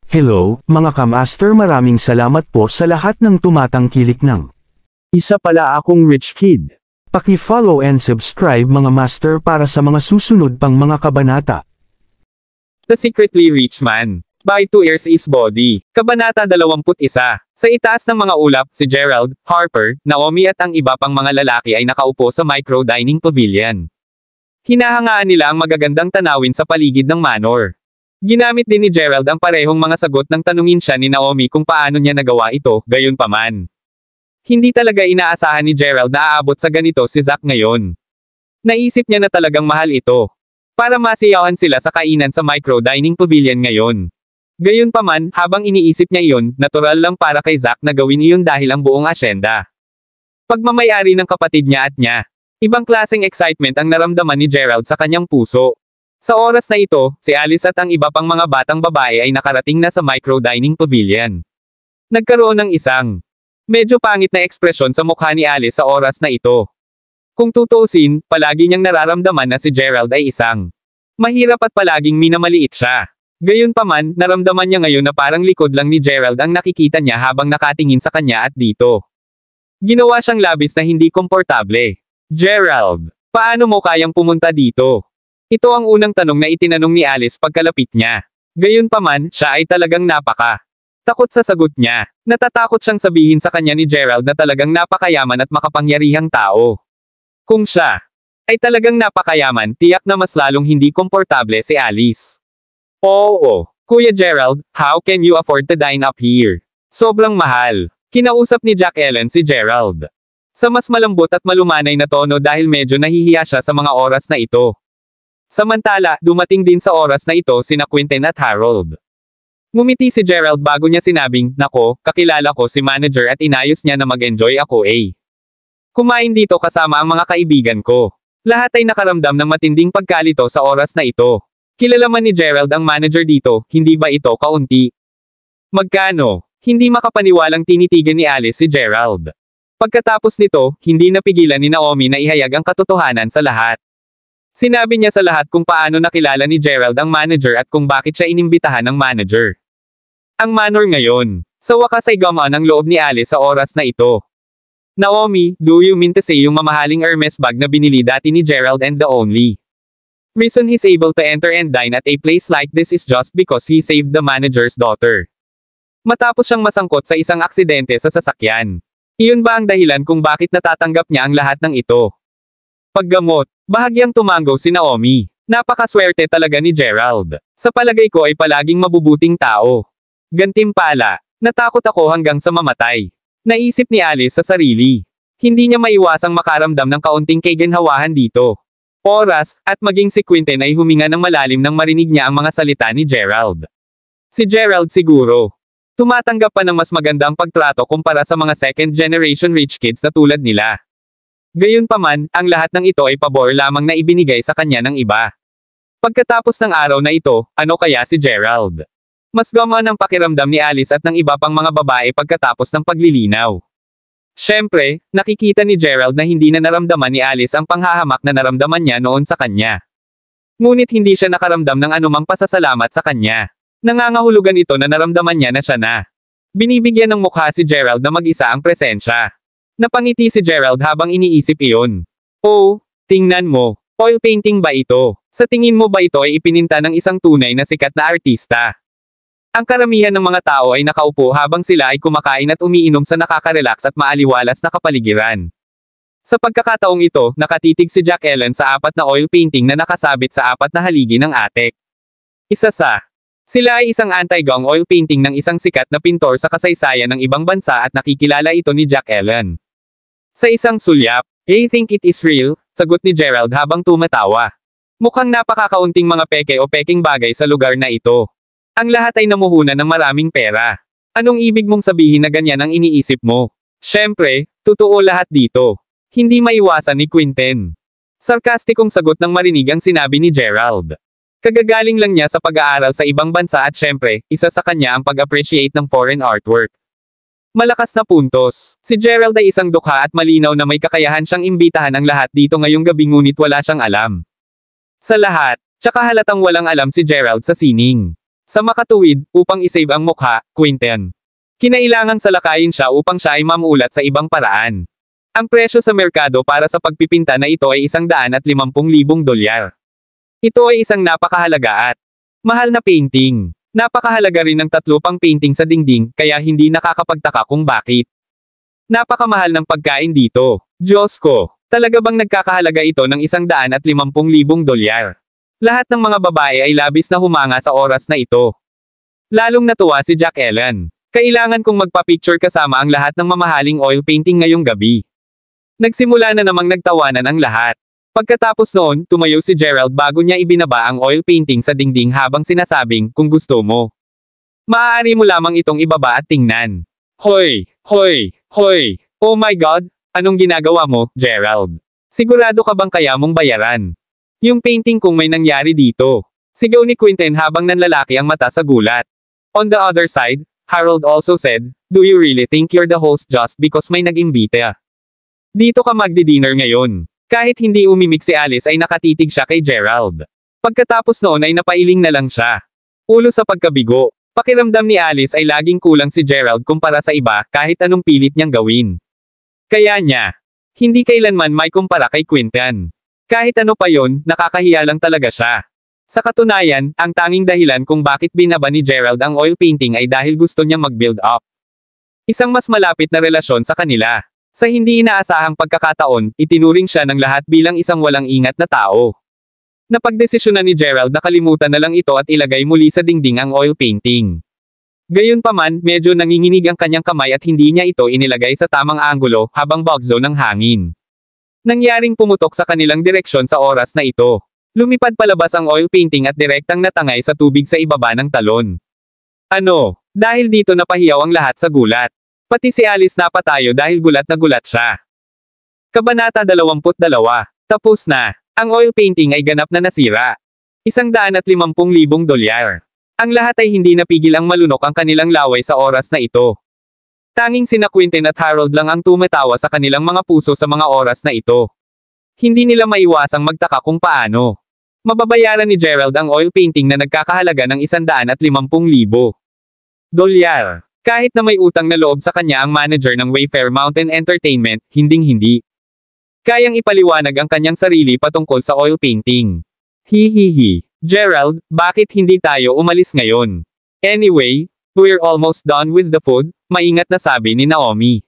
Hello, mga kamaster, maraming salamat po sa lahat ng tumatangkilik ng. Isa pala akong rich kid. Paki-follow and subscribe mga master para sa mga susunod pang mga kabanata. The Secretly Rich Man. By 2 Years is Body. Kabanata 21. Sa itaas ng mga ulap, si Gerald, Harper, Naomi at ang iba pang mga lalaki ay nakaupo sa micro-dining pavilion. Hinahangaan nila ang magagandang tanawin sa paligid ng manor. Ginamit din ni Gerald ang parehong mga sagot nang tanungin siya ni Naomi kung paano niya nagawa ito, gayunpaman. Hindi talaga inaasahan ni Gerald na aabot sa ganito si Zack ngayon. Naisip niya na talagang mahal ito. Para masiyawan sila sa kainan sa micro-dining pavilion ngayon. Gayunpaman, habang iniisip niya iyon, natural lang para kay Zack na gawin iyon dahil ang buong asyenda. Pagmamayari ng kapatid niya at niya. Ibang klaseng excitement ang naramdaman ni Gerald sa kanyang puso. Sa oras na ito, si Alice at ang iba pang mga batang babae ay nakarating na sa micro-dining pavilion. Nagkaroon ng isang medyo pangit na ekspresyon sa mukha ni Alice sa oras na ito. Kung tutuusin, palagi niyang nararamdaman na si Gerald ay isang mahirap at palaging minamaliit siya. Gayunpaman, naramdaman niya ngayon na parang likod lang ni Gerald ang nakikita niya habang nakatingin sa kanya at dito. Ginawa siyang labis na hindi komportable. Gerald, paano mo kayang pumunta dito? Ito ang unang tanong na itinanong ni Alice pagkalapit niya. Gayunpaman, siya ay talagang takot sa sagot niya. Natatakot siyang sabihin sa kanya ni Gerald na talagang napakayaman at makapangyarihang tao. Kung siya ay talagang napakayaman, tiyak na mas lalong hindi komportable si Alice. Oo, Kuya Gerald, how can you afford to dine up here? Sobrang mahal. Kinausap ni Jack Ellen si Gerald. Sa mas malambot at malumanay na tono dahil medyo nahihiya siya sa mga oras na ito. Samantala, dumating din sa oras na ito sina Quentin at Harold. Ngumiti si Gerald bago niya sinabing, "Nako, kakilala ko si manager at inayos niya na mag-enjoy ako eh. Kumain dito kasama ang mga kaibigan ko." Lahat ay nakaramdam ng matinding pagkalito sa oras na ito. Kilala man ni Gerald ang manager dito, hindi ba ito kaunti? Magkano? Hindi makapaniwalang tinitigan ni Alice si Gerald. Pagkatapos nito, hindi napigilan ni Naomi na ihayag ang katotohanan sa lahat. Sinabi niya sa lahat kung paano nakilala ni Gerald ang manager at kung bakit siya inimbitahan ng manager. Ang manor ngayon. Sa wakas ay gumaan ang loob ni Alice sa oras na ito. Naomi, do you mean to say yung mamahaling Hermes bag na binili dati ni Gerald and the only reason he's able to enter and dine at a place like this is just because he saved the manager's daughter? Matapos siyang masangkot sa isang aksidente sa sasakyan. Iyon ba ang dahilan kung bakit natatanggap niya ang lahat ng ito? Paggamot, bahagyang tumanggo si Naomi. Napakaswerte talaga ni Gerald. Sa palagay ko ay palaging mabubuting tao. Gantimpala, natakot ako hanggang sa mamatay. Naisip ni Alice sa sarili. Hindi niya maiwasang makaramdam ng kaunting kaginhawahan dito. Oras, at maging si Quentin ay huminga ng malalim nang marinig niya ang mga salita ni Gerald. Si Gerald siguro tumatanggap pa ng mas magandang pagtrato kumpara sa mga second-generation rich kids na tulad nila. Gayunpaman, ang lahat ng ito ay pabor lamang na ibinigay sa kanya ng iba. Pagkatapos ng araw na ito, ano kaya si Gerald? Mas gumaan ang pakiramdam ni Alice at ng iba pang mga babae pagkatapos ng paglilinaw. Siyempre, nakikita ni Gerald na hindi na naramdaman ni Alice ang panghahamak na naramdaman niya noon sa kanya. Ngunit hindi siya nakaramdam ng anumang pasasalamat sa kanya. Nangangahulugan ito na naramdaman niya na siya na. Binibigyan ng mukha si Gerald na mag-isa ang presensya. Napangiti si Gerald habang iniisip iyon. Oh, tingnan mo. Oil painting ba ito? Sa tingin mo ba ito ay ipininta ng isang tunay na sikat na artista? Ang karamihan ng mga tao ay nakaupo habang sila ay kumakain at umiinom sa nakaka-relax at maaliwalas na kapaligiran. Sa pagkakataong ito, nakatitig si Jack Ellen sa 4 na oil painting na nakasabit sa 4 na haligi ng attic. Sila ay isang anti-gong oil painting ng isang sikat na pintor sa kasaysayan ng ibang bansa at nakikilala ito ni Jack Ellen. Sa isang sulyap, "I think it is real," sagot ni Gerald habang tumatawa. Mukhang napakakaunting mga peke o peking bagay sa lugar na ito. Ang lahat ay namuhunan ng maraming pera. Anong ibig mong sabihin na ganyan ang iniisip mo? Siyempre, totoo lahat dito. Hindi maiwasan ni Quentin. Sarkastikong sagot ng marinig ang sinabi ni Gerald. Kagagaling lang niya sa pag-aaral sa ibang bansa at syempre, isa sa kanya ang pag-appreciate ng foreign artwork. Malakas na puntos. Si Gerald ay isang dukha at malinaw na may kakayahan siyang imbitahan ang lahat dito ngayong gabi ngunit wala siyang alam. Sa lahat, tsaka halatang walang alam si Gerald sa sining. Sa makatuwid, upang isave ang mukha, Quinten. Kinailangang salakayin siya upang siya ay mamulat sa ibang paraan. Ang presyo sa merkado para sa pagpipinta na ito ay $150,000. Ito ay isang napakahalaga at mahal na painting. Napakahalaga rin ng 3 pang painting sa dingding, kaya hindi nakakapagtaka kung bakit. Napakamahal ng pagkain dito. Diyos ko, talaga bang nagkakahalaga ito ng $150,000? Lahat ng mga babae ay labis na humanga sa oras na ito. Lalong natuwa si Jack Ellen. Kailangan kong magpa-picture kasama ang lahat ng mamahaling oil painting ngayong gabi. Nagsimula na namang nagtawanan ang lahat. Pagkatapos noon, tumayo si Gerald bago niya ibinaba ang oil painting sa dingding habang sinasabing, kung gusto mo. Maaari mo lamang itong ibaba at tingnan. Hoy! Hoy! Hoy! Oh my God! Anong ginagawa mo, Gerald? Sigurado ka bang kaya mong bayaran? Yung painting kung may nangyari dito. Sigaw ni Quinten habang nanlalaki ang mata sa gulat. On the other side, Harold also said, do you really think you're the host just because may nag-imbita? Dito ka magdi-dinner ngayon. Kahit hindi umimik si Alice ay nakatitig siya kay Gerald. Pagkatapos noon ay napailing na lang siya. Ulo sa pagkabigo. Pakiramdam ni Alice ay laging kulang si Gerald kumpara sa iba kahit anong pilit niyang gawin. Kaya niya, hindi kailanman may kumpara kay Quinten. Kahit ano pa yon, nakakahiya lang talaga siya. Sa katunayan, ang tanging dahilan kung bakit binaba ni Gerald ang oil painting ay dahil gusto niyang mag-build up isang mas malapit na relasyon sa kanila. Sa hindi inaasahang pagkakataon, itinuring siya ng lahat bilang isang walang ingat na tao. Napagdesisyonan ni Gerald na kalimutan na lang ito at ilagay muli sa dingding ang oil painting. Gayunpaman, medyo nanginginig ang kanyang kamay at hindi niya ito inilagay sa tamang anggulo habang bagzo ng hangin. Nangyaring pumutok sa kanilang direksyon sa oras na ito. Lumipad palabas ang oil painting at direktang natangay sa tubig sa ibaba ng talon. Ano? Dahil dito napahiyaw ang lahat sa gulat. Pati si Alice napatayo dahil gulat na gulat siya. Kabanata 22. Tapos na. Ang oil painting ay ganap na nasira. $150,000. Ang lahat ay hindi napigil ang malunok ang kanilang laway sa oras na ito. Tanging sina Quinten at Harold lang ang tumatawa sa kanilang mga puso sa mga oras na ito. Hindi nila maiwasang magtaka kung paano mababayaran ni Gerald ang oil painting na nagkakahalaga ng $150,000. Kahit na may utang na loob sa kanya ang manager ng Wayfair Mountain Entertainment, hinding-hindi kayang ipaliwanag ang kanyang sarili patungkol sa oil painting. Hihihi. Gerald, bakit hindi tayo umalis ngayon? Anyway, we're almost done with the food, maingat na sabi ni Naomi.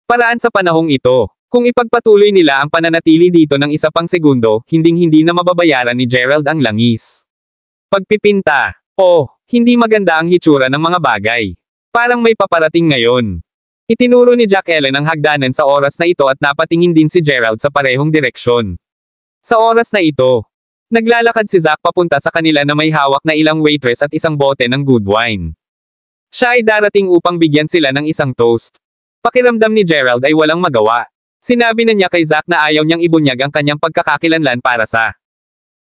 Paraan sa panahong ito. Kung ipagpatuloy nila ang pananatili dito ng isa pang segundo, hinding-hindi na mababayaran ni Gerald ang langis. Pagpipinta. Oh, hindi maganda ang hitsura ng mga bagay. Parang may paparating ngayon. Itinuro ni Jack Ellen ang hagdanan sa oras na ito at napatingin din si Gerald sa parehong direksyon. Sa oras na ito, naglalakad si Zack papunta sa kanila na may hawak na ilang waitress at isang bote ng good wine. Siya ay darating upang bigyan sila ng isang toast. Pakiramdam ni Gerald ay walang magawa. Sinabi na niya kay Zack na ayaw niyang ibunyag ang kanyang pagkakakilanlan para sa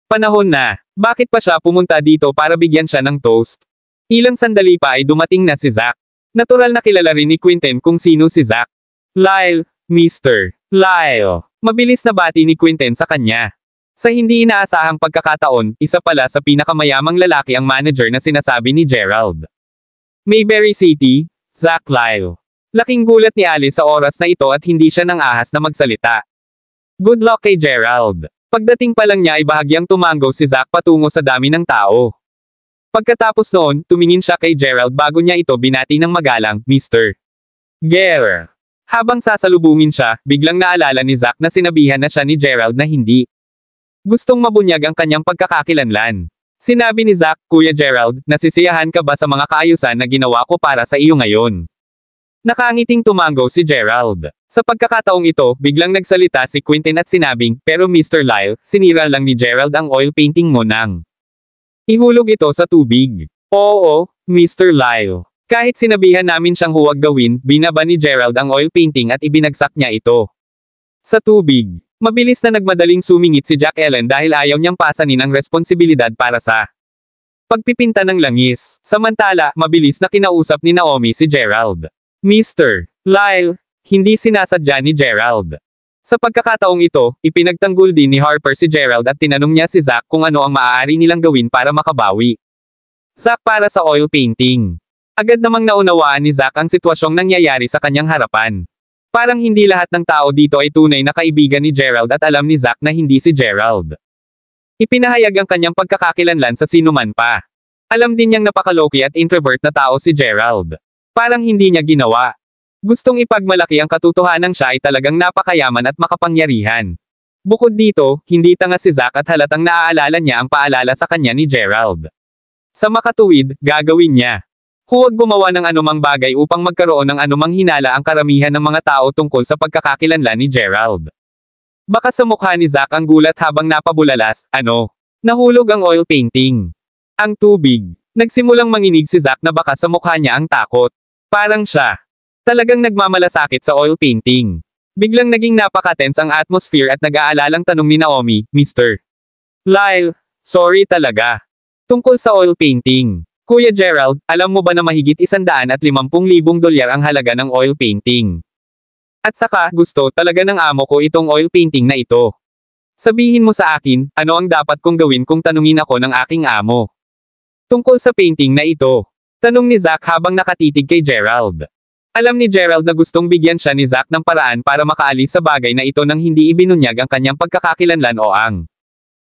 panahon na. Bakit pa siya pumunta dito para bigyan siya ng toast? Ilang sandali pa ay dumating na si Zack. Natural na kilala rin ni Quinten kung sino si Zack. Lyle, Mr. Lyle. Mabilis na bati ni Quinten sa kanya. Sa hindi inaasahang pagkakataon, isa pala sa pinakamayamang lalaki ang manager na sinasabi ni Gerald. Mayberry City, Zack Lyle. Laking gulat ni Alice sa oras na ito at hindi siya nang ahas na magsalita. Good luck kay Gerald. Pagdating pa lang niya ay bahagyang tumango si Zack patungo sa dami ng tao. Pagkatapos noon, tumingin siya kay Gerald bago niya ito binati ng magalang, Mr. Gere. Habang sasalubungin siya, biglang naalala ni Zack na sinabihan na siya ni Gerald na hindi gustong mabunyag ang kanyang pagkakakilanlan. Sinabi ni Zack, Kuya Gerald, nasisiyahan ka ba sa mga kaayusan na ginawa ko para sa iyo ngayon? Nakangiting tumango si Gerald. Sa pagkakataong ito, biglang nagsalita si Quinten at sinabing, pero Mr. Lyle, sinira lang ni Gerald ang oil painting mo nang ihulog ito sa tubig. Oo, Mr. Lyle. Kahit sinabihan namin siyang huwag gawin, binaba ni Gerald ang oil painting at ibinagsak niya ito sa tubig. Mabilis na nagmadaling sumingit si Jack Ellen dahil ayaw niyang pasanin ang responsibilidad para sa pagpipinta ng langis. Samantala, mabilis na kinausap ni Naomi si Gerald. Mr. Lyle, hindi sinasadya ni Gerald. Sa pagkakataong ito, ipinagtanggol din ni Harper si Gerald at tinanong niya si Zack kung ano ang maaari nilang gawin para makabawi Zack para sa oil painting. Agad namang naunawaan ni Zack ang sitwasyong nangyayari sa kanyang harapan. Parang hindi lahat ng tao dito ay tunay na kaibigan ni Gerald at alam ni Zack na hindi si Gerald. Ipinahayag ang kanyang pagkakakilanlan sa sinuman pa. Alam din niyang napakaloki at introvert na tao si Gerald. Parang hindi niya ginawa. Gustong ipagmalaki ang katotohanan siya ay talagang napakayaman at makapangyarihan. Bukod dito, hindi tanga si Zack at halatang naaalala niya ang paalala sa kanya ni Gerald. Sa makatuwid, gagawin niya. Huwag gumawa ng anumang bagay upang magkaroon ng anumang hinala ang karamihan ng mga tao tungkol sa pagkakakilanlan ni Gerald. Baka sa mukha ni Zack ang gulat habang napabulalas, nahulog ang oil painting. Ang tubig. Nagsimulang manginig si Zack na baka sa mukha niya ang takot. Parang siya. Talagang nagmamalasakit sa oil painting. Biglang naging napaka-tense ang atmosphere at nag-aalalang tanong ni Naomi, Mr. Lyle, sorry talaga. Tungkol sa oil painting. Kuya Gerald, alam mo ba na mahigit $150,000 ang halaga ng oil painting? At saka, gusto talaga ng amo ko itong oil painting na ito. Sabihin mo sa akin, ano ang dapat kong gawin kung tanungin ako ng aking amo? Tungkol sa painting na ito. Tanong ni Zack habang nakatitig kay Gerald. Alam ni Gerald na gustong bigyan siya ni Zack ng paraan para makaalis sa bagay na ito nang hindi ibinunyag ang kanyang pagkakakilanlan o ang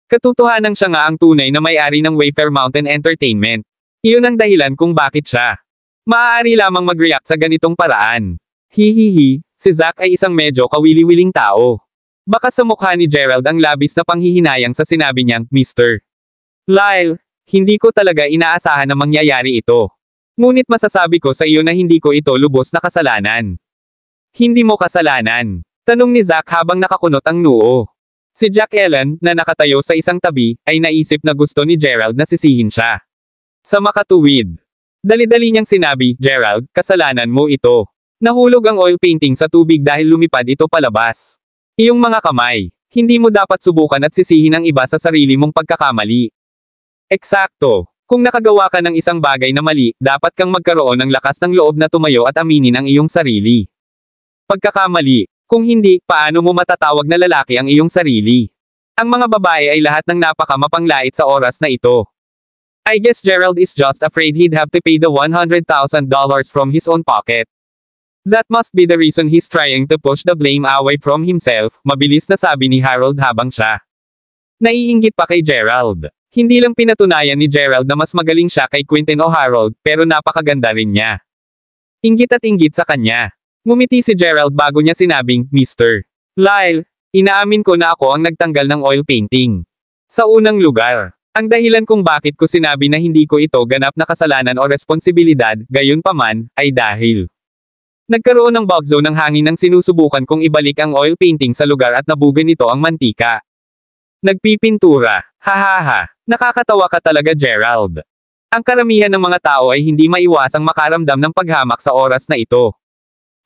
katotohanan siya nga ang tunay na may-ari ng Wayfair Mountain Entertainment. Iyon ang dahilan kung bakit siya maaari lamang mag-react sa ganitong paraan. Hihihi, si Zack ay isang medyo kawili-wiling tao. Baka sa mukha ni Gerald ang labis na panghihinayang sa sinabi niyang, Mr. Lyle, hindi ko talaga inaasahan na mangyayari ito. Ngunit masasabi ko sa iyo na hindi ko ito lubos na kasalanan. Hindi mo kasalanan. Tanong ni Zack habang nakakunot ang noo. Si Jack Ellen, na nakatayo sa isang tabi, ay naisip na gusto ni Gerald na sisihin siya. Sa makatuwid. Dali-dali niyang sinabi, Gerald, kasalanan mo ito. Nahulog ang oil painting sa tubig dahil lumipad ito palabas. Iyong mga kamay. Hindi mo dapat subukan at sisihin ang iba sa sarili mong pagkakamali. Eksakto. Kung nakagawa ka ng isang bagay na mali, dapat kang magkaroon ng lakas ng loob na tumayo at aminin ang iyong sarili. Pagkakamali. Kung hindi, paano mo matatawag na lalaki ang iyong sarili? Ang mga babae ay lahat ng napaka-mapanglait sa oras na ito. I guess Gerald is just afraid he'd have to pay the $100,000 from his own pocket. That must be the reason he's trying to push the blame away from himself, mabilis na sabi ni Harold habang siya naiinggit pa kay Gerald. Hindi lang pinatunayan ni Gerald na mas magaling siya kay Quentin o Harold, pero napakaganda rin niya. Inggit at inggit sa kanya. Ngumiti si Gerald bago niya sinabing, Mr. Lyle, inaamin ko na ako ang nagtanggal ng oil painting. Sa unang lugar. Ang dahilan kung bakit ko sinabi na hindi ko ito ganap na kasalanan o responsibilidad, gayon paman, ay dahil nagkaroon ng bug zone ng hangin nang sinusubukan kong ibalik ang oil painting sa lugar at nabugan nito ang mantika. Nagpipintura. Hahaha. Nakakatawa ka talaga, Gerald. Ang karamihan ng mga tao ay hindi maiwasang makaramdam ng paghamak sa oras na ito.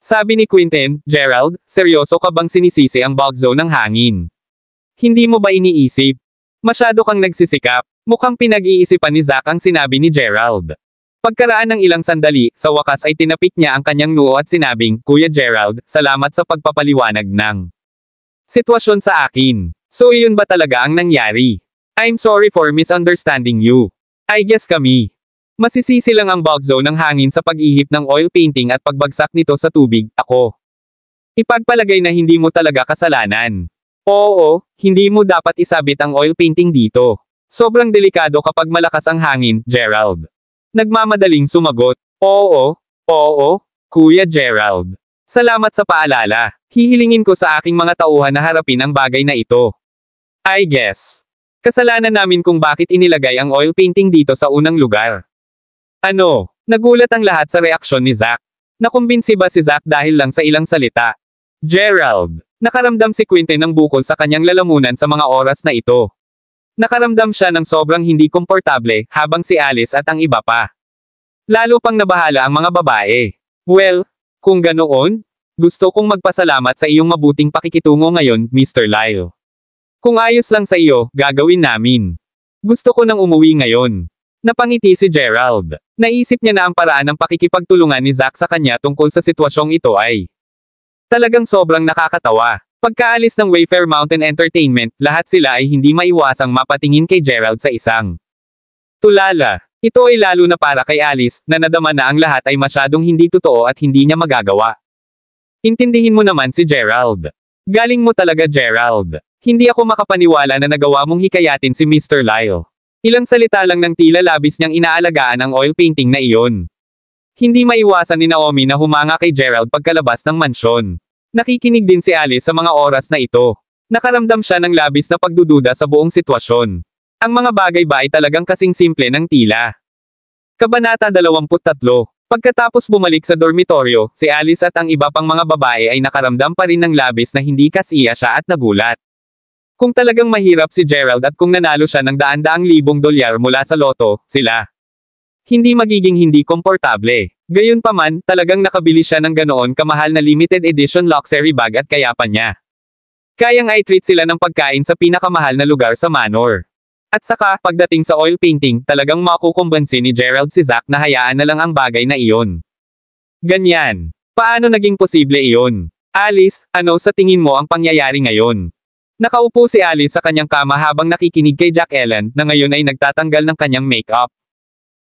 Sabi ni Quentin, Gerald, seryoso ka bang sinisisi ang bug zone ng hangin? Hindi mo ba iniisip? Masyado kang nagsisikap. Mukhang pinag-iisipan ni Zack ang sinabi ni Gerald. Pagkaraan ng ilang sandali, sa wakas ay tinapik niya ang kanyang noo at sinabing, Kuya Gerald, salamat sa pagpapaliwanag ng sitwasyon sa akin. So iyon ba talaga ang nangyari? I'm sorry for misunderstanding you. I guess kami. Masisisi lang ang bug zone ng hangin sa pag-ihip ng oil painting at pagbagsak nito sa tubig, ako. Ipagpalagay na hindi mo talaga kasalanan. Oo, hindi mo dapat isabit ang oil painting dito. Sobrang delikado kapag malakas ang hangin, Gerald. Nagmamadaling sumagot. Oo, Kuya Gerald. Salamat sa paalala. Hihilingin ko sa aking mga tauhan na harapin ang bagay na ito. I guess. Kasalanan namin kung bakit inilagay ang oil painting dito sa unang lugar. Nagulat ang lahat sa reaksyon ni Zack. Nakumbinsi ba si Zack dahil lang sa ilang salita? Gerald. Nakaramdam si Quentin ng bukol sa kanyang lalamunan sa mga oras na ito. Nakaramdam siya ng sobrang hindi komportable, habang si Alice at ang iba pa. Lalo pang nabahala ang mga babae. Well, kung ganoon, gusto kong magpasalamat sa iyong mabuting pakikitungo ngayon, Mr. Lyle. Kung ayos lang sa iyo, gagawin namin. Gusto ko nang umuwi ngayon. Napangiti si Gerald. Naisip niya na ang paraan ng pakikipagtulungan ni Zack sa kanya tungkol sa sitwasyong ito ay talagang sobrang nakakatawa. Pagkaalis ng Wayfair Mountain Entertainment, lahat sila ay hindi maiwasang mapatingin kay Gerald sa isang tulala. Ito ay lalo na para kay Alice, na nadama na ang lahat ay masyadong hindi totoo at hindi niya magagawa. Intindihin mo naman si Gerald. Galing mo talaga, Gerald. Hindi ako makapaniwala na nagawa mong hikayatin si Mr. Lyle. Ilang salita lang ng tila labis niyang inaalagaan ang oil painting na iyon. Hindi maiwasan ni Naomi na humanga kay Gerald pagkalabas ng mansyon. Nakikinig din si Alice sa mga oras na ito. Nakaramdam siya ng labis na pagdududa sa buong sitwasyon. Ang mga bagay ba ay talagang kasing simple ng tila. Kabanata 23. Pagkatapos bumalik sa dormitoryo, si Alice at ang iba pang mga babae ay nakaramdam pa rin ng labis na hindi kasiya siya at nagulat. Kung talagang mahirap si Gerald at kung nanalo siya ng daan-daang libong dolyar mula sa loto, sila hindi magiging hindi komportable. Gayunpaman, talagang nakabili siya ng ganoon kamahal na limited edition luxury bag at kaya pa niya kayang i-treat sila ng pagkain sa pinakamahal na lugar sa Manor. At saka, pagdating sa oil painting, talagang makukumbansi ni Gerald si Zack na hayaan na lang ang bagay na iyon. Ganyan. Paano naging posible iyon? Alice, ano sa tingin mo ang pangyayari ngayon? Nakaupo si Alice sa kanyang kama habang nakikinig kay Jack Ellen, na ngayon ay nagtatanggal ng kanyang makeup.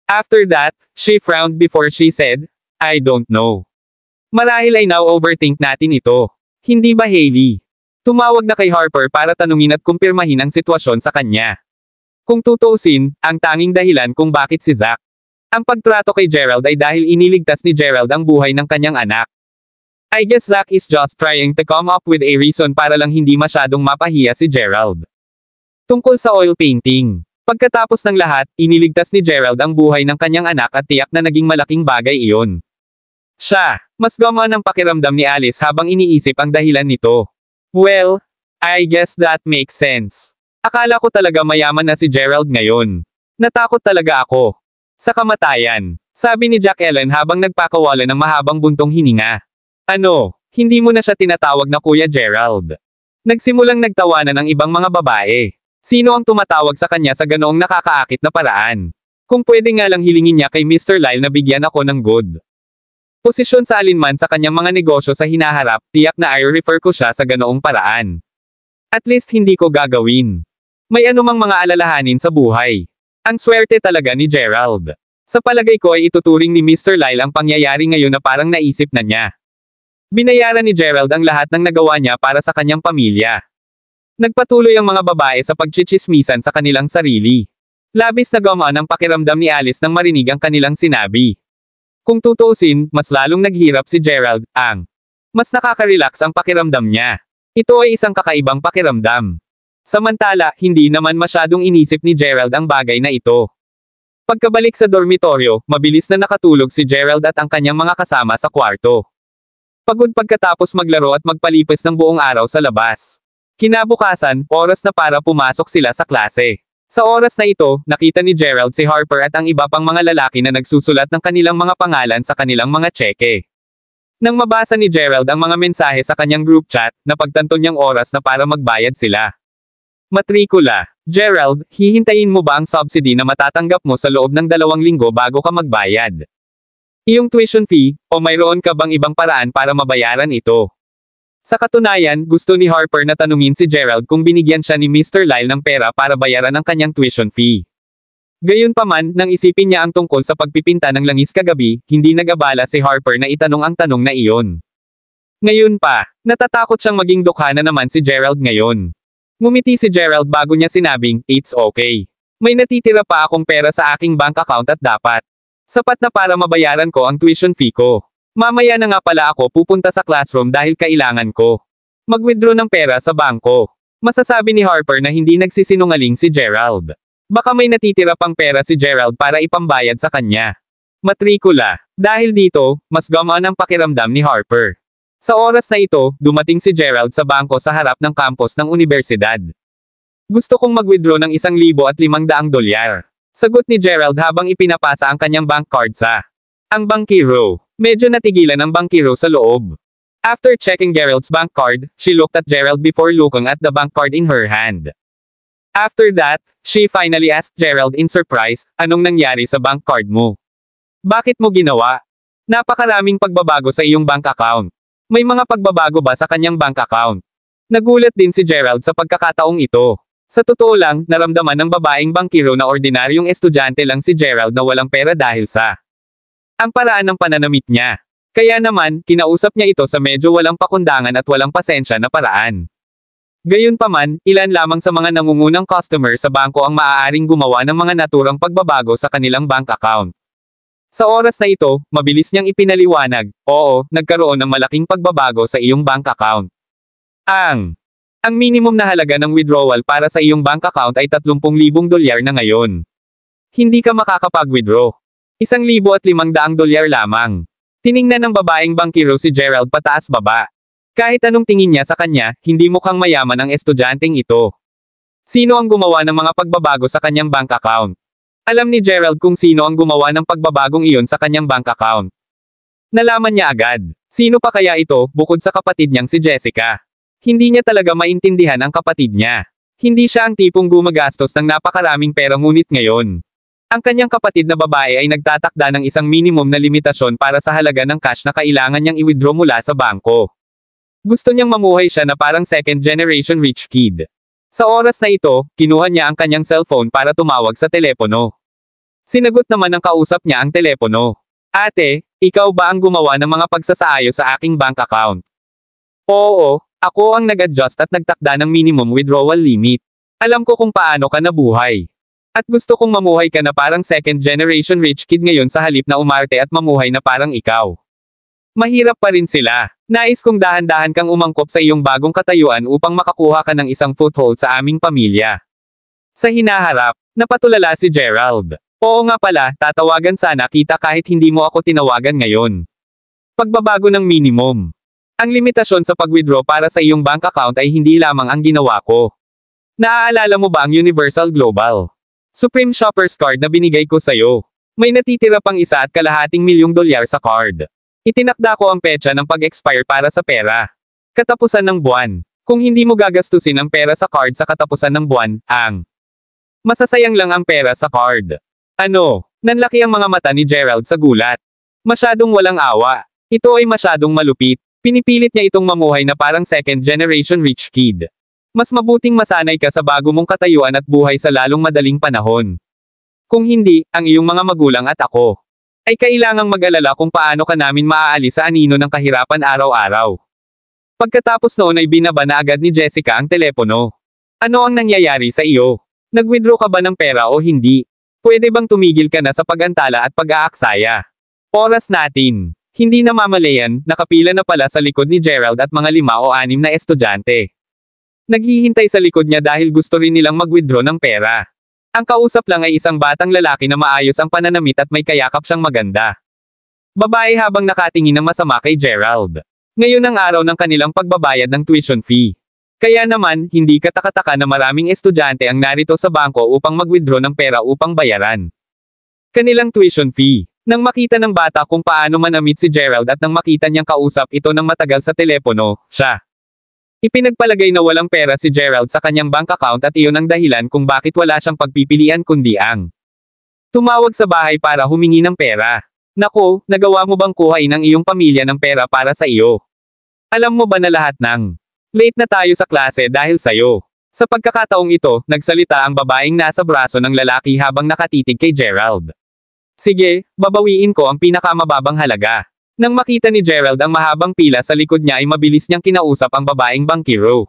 After that, she frowned before she said, I don't know. Marahil ay now-overthink natin ito. Hindi ba, Hailey? Tumawag na kay Harper para tanungin at kumpirmahin ang sitwasyon sa kanya. Kung tutuusin, ang tanging dahilan kung bakit si Zack ang pagtrato kay Gerald ay dahil iniligtas ni Gerald ang buhay ng kanyang anak. I guess Zack is just trying to come up with a reason para lang hindi masyadong mapahiya si Gerald. Tungkol sa oil painting. Pagkatapos ng lahat, iniligtas ni Gerald ang buhay ng kanyang anak at tiyak na naging malaking bagay iyon. Mas gumaan ang pakiramdam ni Alice habang iniisip ang dahilan nito. Well, I guess that makes sense. Akala ko talaga mayaman na si Gerald ngayon. Natakot talaga ako sa kamatayan, sabi ni Jack Ellen habang nagpakawala ng mahabang buntong hininga. Ano, hindi mo na siya tinatawag na Kuya Gerald? Nagsimulang nagtawanan ng ibang mga babae. Sino ang tumatawag sa kanya sa ganoong nakakaakit na paraan? Kung pwede nga lang hilingin niya kay Mr. Lyle na bigyan ako ng good posisyon sa alinman sa kanyang mga negosyo sa hinaharap, tiyak na i-refer ko siya sa ganoong paraan. At least hindi ko gagawin may anumang mga alalahanin sa buhay. Ang swerte talaga ni Gerald. Sa palagay ko ay ituturing ni Mr. Lyle ang pangyayari ngayon na parang naisip na niya. Binayaran ni Gerald ang lahat ng nagawa niya para sa kanyang pamilya. Nagpatuloy ang mga babae sa pagchichismisan sa kanilang sarili. Labis na gumaan ang pakiramdam ni Alice nang marinig ang kanilang sinabi. Kung tutuusin, mas lalong naghirap si Gerald, mas nakaka-relax ang pakiramdam niya. Ito ay isang kakaibang pakiramdam. Samantala, hindi naman masyadong inisip ni Gerald ang bagay na ito. Pagkabalik sa dormitoryo, mabilis na nakatulog si Gerald at ang kanyang mga kasama sa kwarto. Pagod pagkatapos maglaro at magpalipis ng buong araw sa labas. Kinabukasan, oras na para pumasok sila sa klase. Sa oras na ito, nakita ni Gerald si Harper at ang iba pang mga lalaki na nagsusulat ng kanilang mga pangalan sa kanilang mga tseke. Nang mabasa ni Gerald ang mga mensahe sa kanyang group chat, napagtanto niyang oras na para magbayad sila. Matrikula. Gerald, hihintayin mo ba ang subsidy na matatanggap mo sa loob ng 2 linggo bago ka magbayad? Iyong tuition fee, o mayroon ka bang ibang paraan para mabayaran ito? Sa katunayan, gusto ni Harper na tanungin si Gerald kung binigyan siya ni Mr. Lyle ng pera para bayaran ang kanyang tuition fee. Gayunpaman, nang isipin niya ang tungkol sa pagpipinta ng langis kagabi, hindi nag-abala si Harper na itanong ang tanong na iyon. Ngayon pa, natatakot siyang maging dukha na naman si Gerald ngayon. Ngumiti si Gerald bago niya sinabing, it's okay. May natitira pa akong pera sa aking bank account at dapat sapat na para mabayaran ko ang tuition fee ko. Mamaya na nga pala ako pupunta sa classroom dahil kailangan ko mag-withdraw ng pera sa bangko. Masasabi ni Harper na hindi nagsisinungaling si Gerald. Baka may natitira pang pera si Gerald para ipambayad sa kanya. Matrikula. Dahil dito, mas gumaan ang pakiramdam ni Harper. Sa oras na ito, dumating si Gerald sa bangko sa harap ng campus ng universidad. Gusto kong mag-withdraw ng $1,500. Sagot ni Gerald habang ipinapasa ang kanyang bank card sa ang bankero. Medyo natigilan ang bankero sa loob. After checking Gerald's bank card, she looked at Gerald before looking at the bank card in her hand. After that, she finally asked Gerald in surprise, anong nangyari sa bank card mo? Bakit mo ginawa? Napakaraming pagbabago sa iyong bank account. May mga pagbabago ba sa kanyang bank account? Nagulat din si Gerald sa pagkakataong ito. Sa totoo lang, naramdaman ng babaeng bangkiro na ordinaryong estudyante lang si Gerald na walang pera dahil sa ang paraan ng pananamit niya. Kaya naman, kinausap niya ito sa medyo walang pakundangan at walang pasensya na paraan. Gayunpaman, ilan lamang sa mga nangungunang customer sa bangko ang maaaring gumawa ng mga naturang pagbabago sa kanilang bank account. Sa oras na ito, mabilis niyang ipinaliwanag, oo, nagkaroon ng malaking pagbabago sa iyong bank account. Ang minimum na halaga ng withdrawal para sa iyong bank account ay $30,000 na ngayon. Hindi ka makakapag-withdraw. $1,500 lamang. Tiningnan ng babaeng bangkiro si Gerald pataas-baba. Kahit anong tingin niya sa kanya, hindi mukhang mayaman ang estudyanteng ito. Sino ang gumawa ng mga pagbabago sa kanyang bank account? Alam ni Gerald kung sino ang gumawa ng pagbabagong iyon sa kanyang bank account. Nalaman niya agad. Sino pa kaya ito, bukod sa kapatid niyang si Jessica? Hindi niya talaga maintindihan ang kapatid niya. Hindi siya ang tipong gumagastos ng napakaraming pera ngunit ngayon. Ang kanyang kapatid na babae ay nagtatakda ng isang minimum na limitasyon para sa halaga ng cash na kailangan niyang i-withdraw mula sa bangko. Gusto niyang mamuhay siya na parang second generation rich kid. Sa oras na ito, kinuha niya ang kanyang cellphone para tumawag sa telepono. Sinagot naman ng kausap niya ang telepono. Ate, ikaw ba ang gumawa ng mga pagsasaayos sa aking bank account? Oo. Ako ang nag-adjust at nagtakda ng minimum withdrawal limit. Alam ko kung paano ka nabuhay. At gusto kong mamuhay ka na parang second generation rich kid ngayon sa halip na umarte at mamuhay na parang ikaw. Mahirap pa rin sila. Nais kong dahan-dahan kang umangkop sa iyong bagong katayuan upang makakuha ka ng isang foothold sa aming pamilya. Sa hinaharap, napatulala si Gerald. Oo nga pala, tatawagan sana kita kahit hindi mo ako tinawagan ngayon. Pagbabago ng minimum. Ang limitasyon sa pag-withdraw para sa iyong bank account ay hindi lamang ang ginawa ko. Naaalala mo ba ang Universal Global Supreme Shoppers Card na binigay ko sa'yo? May natitira pang $1.2 milyong sa card. Itinakda ko ang petsa ng pag-expire para sa pera. Katapusan ng buwan. Kung hindi mo gagastusin ang pera sa card sa katapusan ng buwan, masasayang lang ang pera sa card. Ano? Nanlaki ang mga mata ni Gerald sa gulat. Masyadong walang awa. Ito ay masyadong malupit. Pinipilit niya itong mamuhay na parang second generation rich kid. Mas mabuting masanay ka sa bago mong katayuan at buhay sa lalong madaling panahon. Kung hindi, ang iyong mga magulang at ako ay kailangang mag-alala kung paano ka namin maaalis sa anino ng kahirapan araw-araw. Pagkatapos noon ay binaba na agad ni Jessica ang telepono. Ano ang nangyayari sa iyo? Nag-withdraw ka ba ng pera o hindi? Pwede bang tumigil ka na sa pag-antala at pag-aaksaya? Oras natin. Hindi namamalayan, nakapila na pala sa likod ni Gerald at mga 5 o 6 na estudyante. Naghihintay sa likod niya dahil gusto rin nilang mag-withdraw ng pera. Ang kausap lang ay isang batang lalaki na maayos ang pananamit at may kayakap siyang maganda. Babae habang nakatingin ng masama kay Gerald. Ngayon ang araw ng kanilang pagbabayad ng tuition fee. Kaya naman, hindi katakataka na maraming estudyante ang narito sa bangko upang mag-withdraw ng pera upang bayaran kanilang tuition fee. Nang makita ng bata kung paano manamit si Gerald at nang makita niyang kausap ito ng matagal sa telepono, siya ipinagpalagay na walang pera si Gerald sa kanyang bank account at iyon ang dahilan kung bakit wala siyang pagpipilian kundi ang tumawag sa bahay para humingi ng pera. Naku, nagawa mo bang kuhain ang iyong pamilya ng pera para sa iyo? Alam mo ba na lahat ng late na tayo sa klase dahil sa'yo? Sa pagkakataong ito, nagsalita ang babaeng nasa braso ng lalaki habang nakatitig kay Gerald. Sige, babawiin ko ang pinakamababang halaga. Nang makita ni Gerald ang mahabang pila sa likod niya ay mabilis niyang kinausap ang babaeng bangkiro.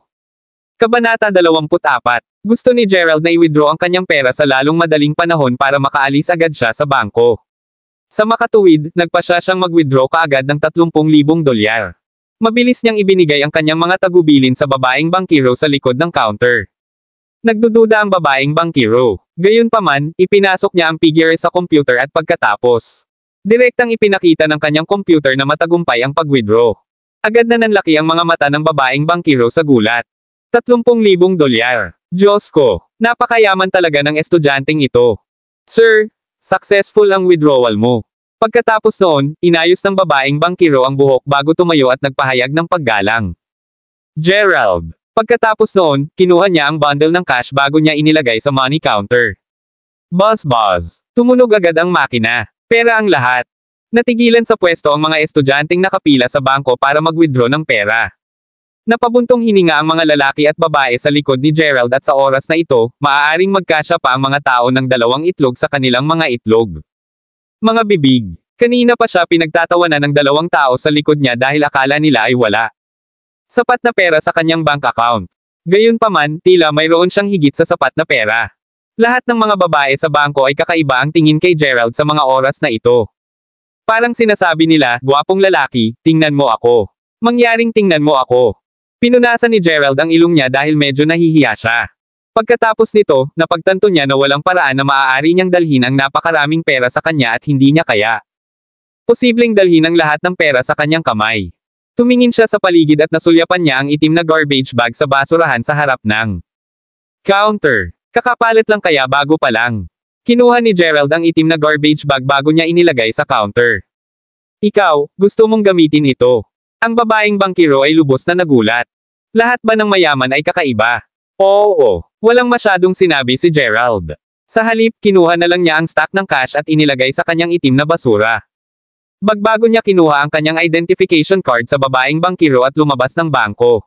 Kabanata 24. Gusto ni Gerald na i-withdraw ang kanyang pera sa lalong madaling panahon para makaalis agad siya sa bangko. Sa makatuwid, nagpasya siyang mag-withdraw kaagad ng $30,000. Mabilis niyang ibinigay ang kanyang mga tagubilin sa babaeng bangkiro sa likod ng counter. Nagdududa ang babaeng bangkiro. Gayunpaman, ipinasok niya ang figure sa computer at pagkatapos, direktang ipinakita ng kanyang computer na matagumpay ang pag-withdraw. Agad na nanlaki ang mga mata ng babaeng bangkiro sa gulat. $30,000. Diyos ko, napakayaman talaga ng estudyanteng ito. Sir, successful ang withdrawal mo. Pagkatapos noon, inayos ng babaeng bangkiro ang buhok bago tumayo at nagpahayag ng paggalang. Gerald. Pagkatapos noon, kinuha niya ang bundle ng cash bago niya inilagay sa money counter. Buzz. Tumunog agad ang makina. Pera ang lahat. Natigilan sa pwesto ang mga estudyanteng nakapila sa bangko para mag-withdraw ng pera. Napabuntong hininga ang mga lalaki at babae sa likod ni Gerald at sa oras na ito, maaaring magkasya pa ang mga tao ng 2 itlog sa kanilang mga itlog. Mga bibig. Kanina pa siya pinagtatawanan ng 2 tao sa likod niya dahil akala nila ay wala sapat na pera sa kanyang bank account. Gayunpaman, tila mayroon siyang higit sa sapat na pera. Lahat ng mga babae sa bangko ay kakaiba ang tingin kay Gerald sa mga oras na ito. Parang sinasabi nila, "Gwapong lalaki, tingnan mo ako. Mangyaring tingnan mo ako." Pinunasan ni Gerald ang ilong niya dahil medyo nahihiya siya. Pagkatapos nito, napagtanto niya na walang paraan na maaari niyang dalhin ang napakaraming pera sa kanya at hindi niya kaya. Posibleng dalhin ang lahat ng pera sa kanyang kamay. Tumingin siya sa paligid at nasulyapan niya ang itim na garbage bag sa basurahan sa harap ng counter. Kakapalit lang kaya bago pa lang. Kinuha ni Gerald ang itim na garbage bag bago niya inilagay sa counter. "Ikaw, gusto mong gamitin ito?" Ang babaeng bangkiro ay lubos na nagulat. Lahat ba ng mayaman ay kakaiba? Oo, walang masyadong sinabi si Gerald. Sa halip, kinuha na lang niya ang stack ng cash at inilagay sa kanyang itim na basura. Bagbago niya kinuha ang kanyang identification card sa babaeng bangkiro at lumabas ng bangko.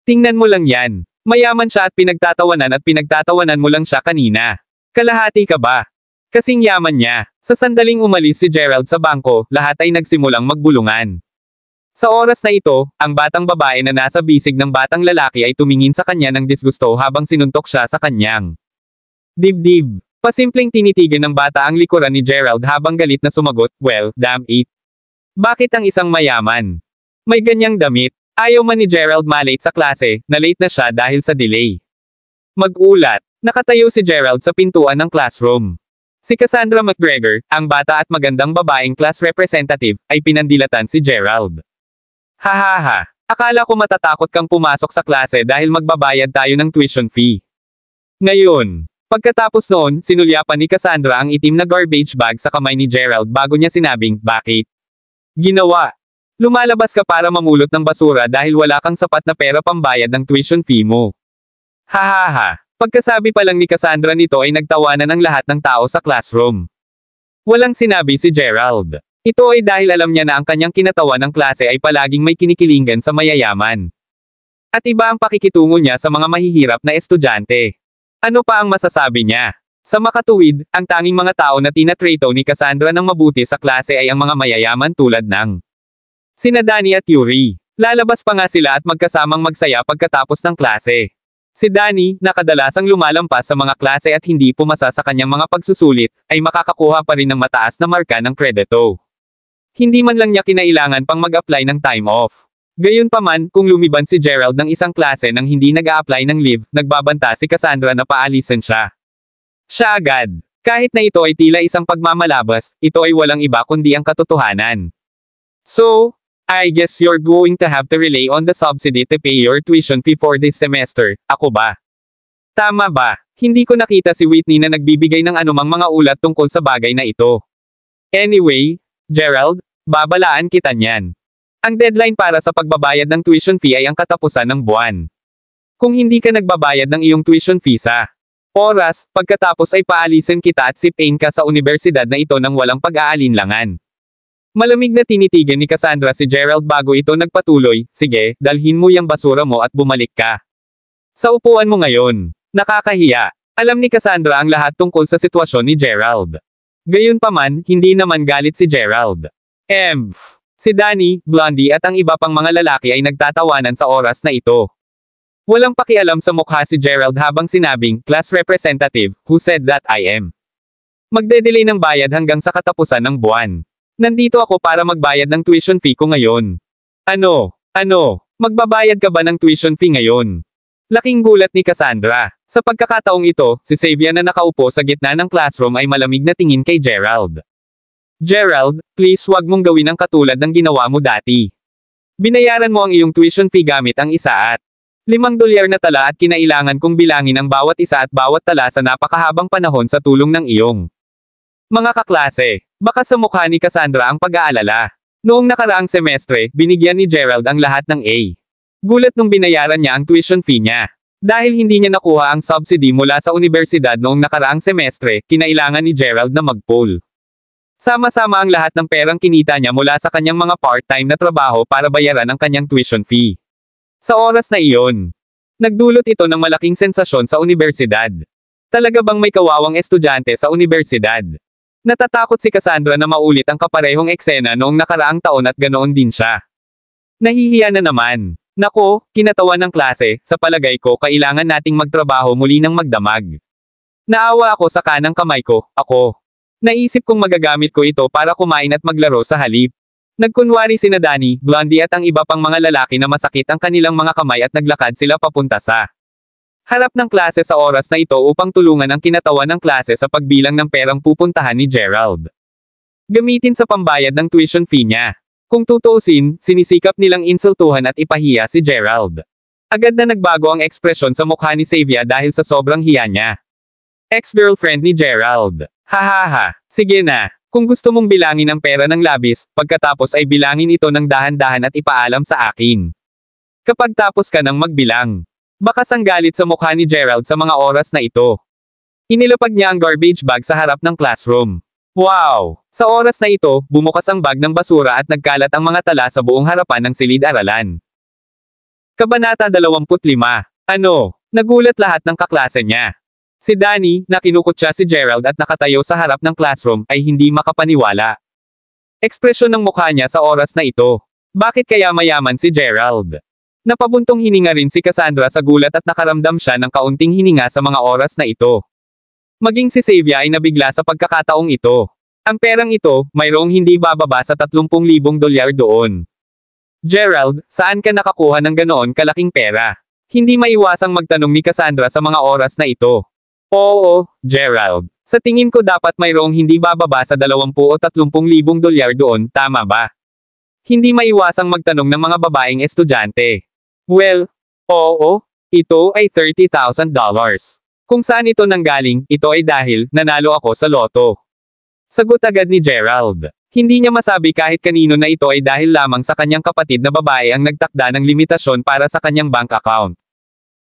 Tingnan mo lang yan. Mayaman siya at pinagtatawanan mo lang siya kanina. Kalahati ka ba? Kasing yaman niya. Sa sandaling umalis si Gerald sa bangko, lahat ay nagsimulang magbulungan. Sa oras na ito, ang batang babae na nasa bisig ng batang lalaki ay tumingin sa kanya ng disgusto habang sinuntok siya sa kanyang dibdib. Pasimpleng tinitigan ng bata ang likuran ni Gerald habang galit na sumagot, "Well, damn it. Bakit ang isang mayaman may ganyang damit?" Ayaw man ni Gerald malate sa klase, na late na siya dahil sa delay. Mag-ulat. Nakatayo si Gerald sa pintuan ng classroom. Si Cassandra McGregor, ang bata at magandang babaeng class representative, ay pinandilatan si Gerald. "Hahaha. Akala ko matatakot kang pumasok sa klase dahil magbabayad tayo ng tuition fee. Ngayon." Pagkatapos noon, sinulyapan ni Cassandra ang itim na garbage bag sa kamay ni Gerald bago niya sinabing, "Bakit ginawa? Lumalabas ka para mamulot ng basura dahil wala kang sapat na pera pambayad ng tuition fee mo." Hahaha. Pagkasabi pa lang ni Cassandra nito ay nagtawanan ang lahat ng tao sa classroom. Walang sinabi si Gerald. Ito ay dahil alam niya na ang kanyang kinatawan ng klase ay palaging may kinikilingan sa mayayaman. At iba ang pakikitungo niya sa mga mahihirap na estudyante. Ano pa ang masasabi niya? Sa makatuwid, ang tanging mga tao na tinatrato ni Cassandra ng mabuti sa klase ay ang mga mayayaman tulad ng sina Danny at Yuri. Lalabas pa nga sila at magkasamang magsaya pagkatapos ng klase. Si Danny, na kadalasang lumalampas sa mga klase at hindi pumasa sa kanyang mga pagsusulit, ay makakakuha pa rin ng mataas na marka ng kredito. Hindi man lang niya kinailangan pang mag-apply ng time off. Gayunpaman, kung lumiban si Gerald ng isang klase nang hindi nag-a-apply ng leave, nagbabanta si Cassandra na paalisin siya. Siya agad. Kahit na ito ay tila isang pagmamalabas, ito ay walang iba kundi ang katotohanan. "So, I guess you're going to have to rely on the subsidy to pay your tuition fee for this semester, ako ba? Tama ba? Hindi ko nakita si Whitney na nagbibigay ng anumang mga ulat tungkol sa bagay na ito. Anyway, Gerald, babalaan kita niyan. Ang deadline para sa pagbabayad ng tuition fee ay ang katapusan ng buwan. Kung hindi ka nagbabayad ng iyong tuition fee sa oras, pagkatapos ay paalisin kita at sipain ka sa universidad na ito nang walang pag-aalinlangan." Malamig na tinitigan ni Cassandra si Gerald bago ito nagpatuloy, "Sige, dalhin mo yung basura mo at bumalik ka sa upuan mo ngayon." Nakakahiya. Alam ni Cassandra ang lahat tungkol sa sitwasyon ni Gerald. Gayunpaman, hindi naman galit si Gerald. Si Danny, Blondie at ang iba pang mga lalaki ay nagtatawanan sa oras na ito. Walang pakialam sa mukha si Gerald habang sinabing, "Class representative, who said that I am? Magde-delay ng bayad hanggang sa katapusan ng buwan. Nandito ako para magbayad ng tuition fee ko ngayon." Ano? Magbabayad ka ba ng tuition fee ngayon? Laking gulat ni Cassandra. Sa pagkakataong ito, si Xavier na nakaupo sa gitna ng classroom ay malamig na tingin kay Gerald. "Gerald, please wag mong gawin ang katulad ng ginawa mo dati. Binayaran mo ang iyong tuition fee gamit ang isa at $5 na tala at kinailangan kong bilangin ang bawat isa at bawat tala sa napakahabang panahon sa tulong ng iyong mga kaklase." Baka sa mukha ni Cassandra ang pag-aalala. Noong nakaraang semestre, binigyan ni Gerald ang lahat ng A. Gulat nung binayaran niya ang tuition fee niya. Dahil hindi niya nakuha ang subsidy mula sa universidad noong nakaraang semestre, kinailangan ni Gerald na mag-poll. Sama-sama ang lahat ng perang kinita niya mula sa kanyang mga part-time na trabaho para bayaran ang kanyang tuition fee. Sa oras na iyon, nagdulot ito ng malaking sensasyon sa unibersidad. Talaga bang may kawawang estudyante sa unibersidad? Natatakot si Cassandra na maulit ang kaparehong eksena noong nakaraang taon at ganoon din siya. Nahihiya na naman. Nako, kinatawan ng klase, sa palagay ko kailangan nating magtrabaho muli ng magdamag. Naawa ako sa kanang kamay ko, ako. Naisip kong magagamit ko ito para kumain at maglaro sa halip. Nagkunwari sina Danny, Blondie at ang iba pang mga lalaki na masakit ang kanilang mga kamay at naglakad sila papunta sa harap ng klase sa oras na ito upang tulungan ang kinatawan ng klase sa pagbilang ng perang pupuntahan ni Gerald. Gamitin sa pambayad ng tuition fee niya. Kung tutuusin, sinisikap nilang insultuhan at ipahiya si Gerald. Agad na nagbago ang ekspresyon sa mukha ni Xavier dahil sa sobrang hiya niya. Ex-girlfriend ni Gerald. Hahaha, sige na. Kung gusto mong bilangin ang pera ng labis, pagkatapos ay bilangin ito ng dahan-dahan at ipaalam sa akin. Kapag tapos ka ng magbilang. Bakas ang galit sa mukha ni Gerald sa mga oras na ito. Inilapag niya ang garbage bag sa harap ng classroom. Wow! Sa oras na ito, bumukas ang bag ng basura at nagkalat ang mga tala sa buong harapan ng silid-aralan. Kabanata 25. Ano? Nagulat lahat ng kaklase niya. Si Danny, na kinukutya si Gerald at nakatayo sa harap ng classroom, ay hindi makapaniwala. Ekspresyon ng mukha niya sa oras na ito. Bakit kaya mayaman si Gerald? Napabuntong hininga rin si Cassandra sa gulat at nakaramdam siya ng kaunting hininga sa mga oras na ito. Maging si Xavier ay nabigla sa pagkakataong ito. Ang perang ito, mayroong hindi bababa sa 30,000 dolyar doon. Gerald, saan ka nakakuha ng ganoon kalaking pera? Hindi maiwasang magtanong ni Cassandra sa mga oras na ito. Oo, Gerald. Sa tingin ko dapat mayroong hindi bababa sa 20 o 30,000 dolyar doon, tama ba? Hindi maiwasang magtanong ng mga babaeng estudyante. Well, oo, ito ay $30,000. Kung saan ito nanggaling, ito ay dahil, nanalo ako sa loto. Sagot agad ni Gerald. Hindi niya masabi kahit kanino na ito ay dahil lamang sa kanyang kapatid na babae ang nagtakda ng limitasyon para sa kanyang bank account.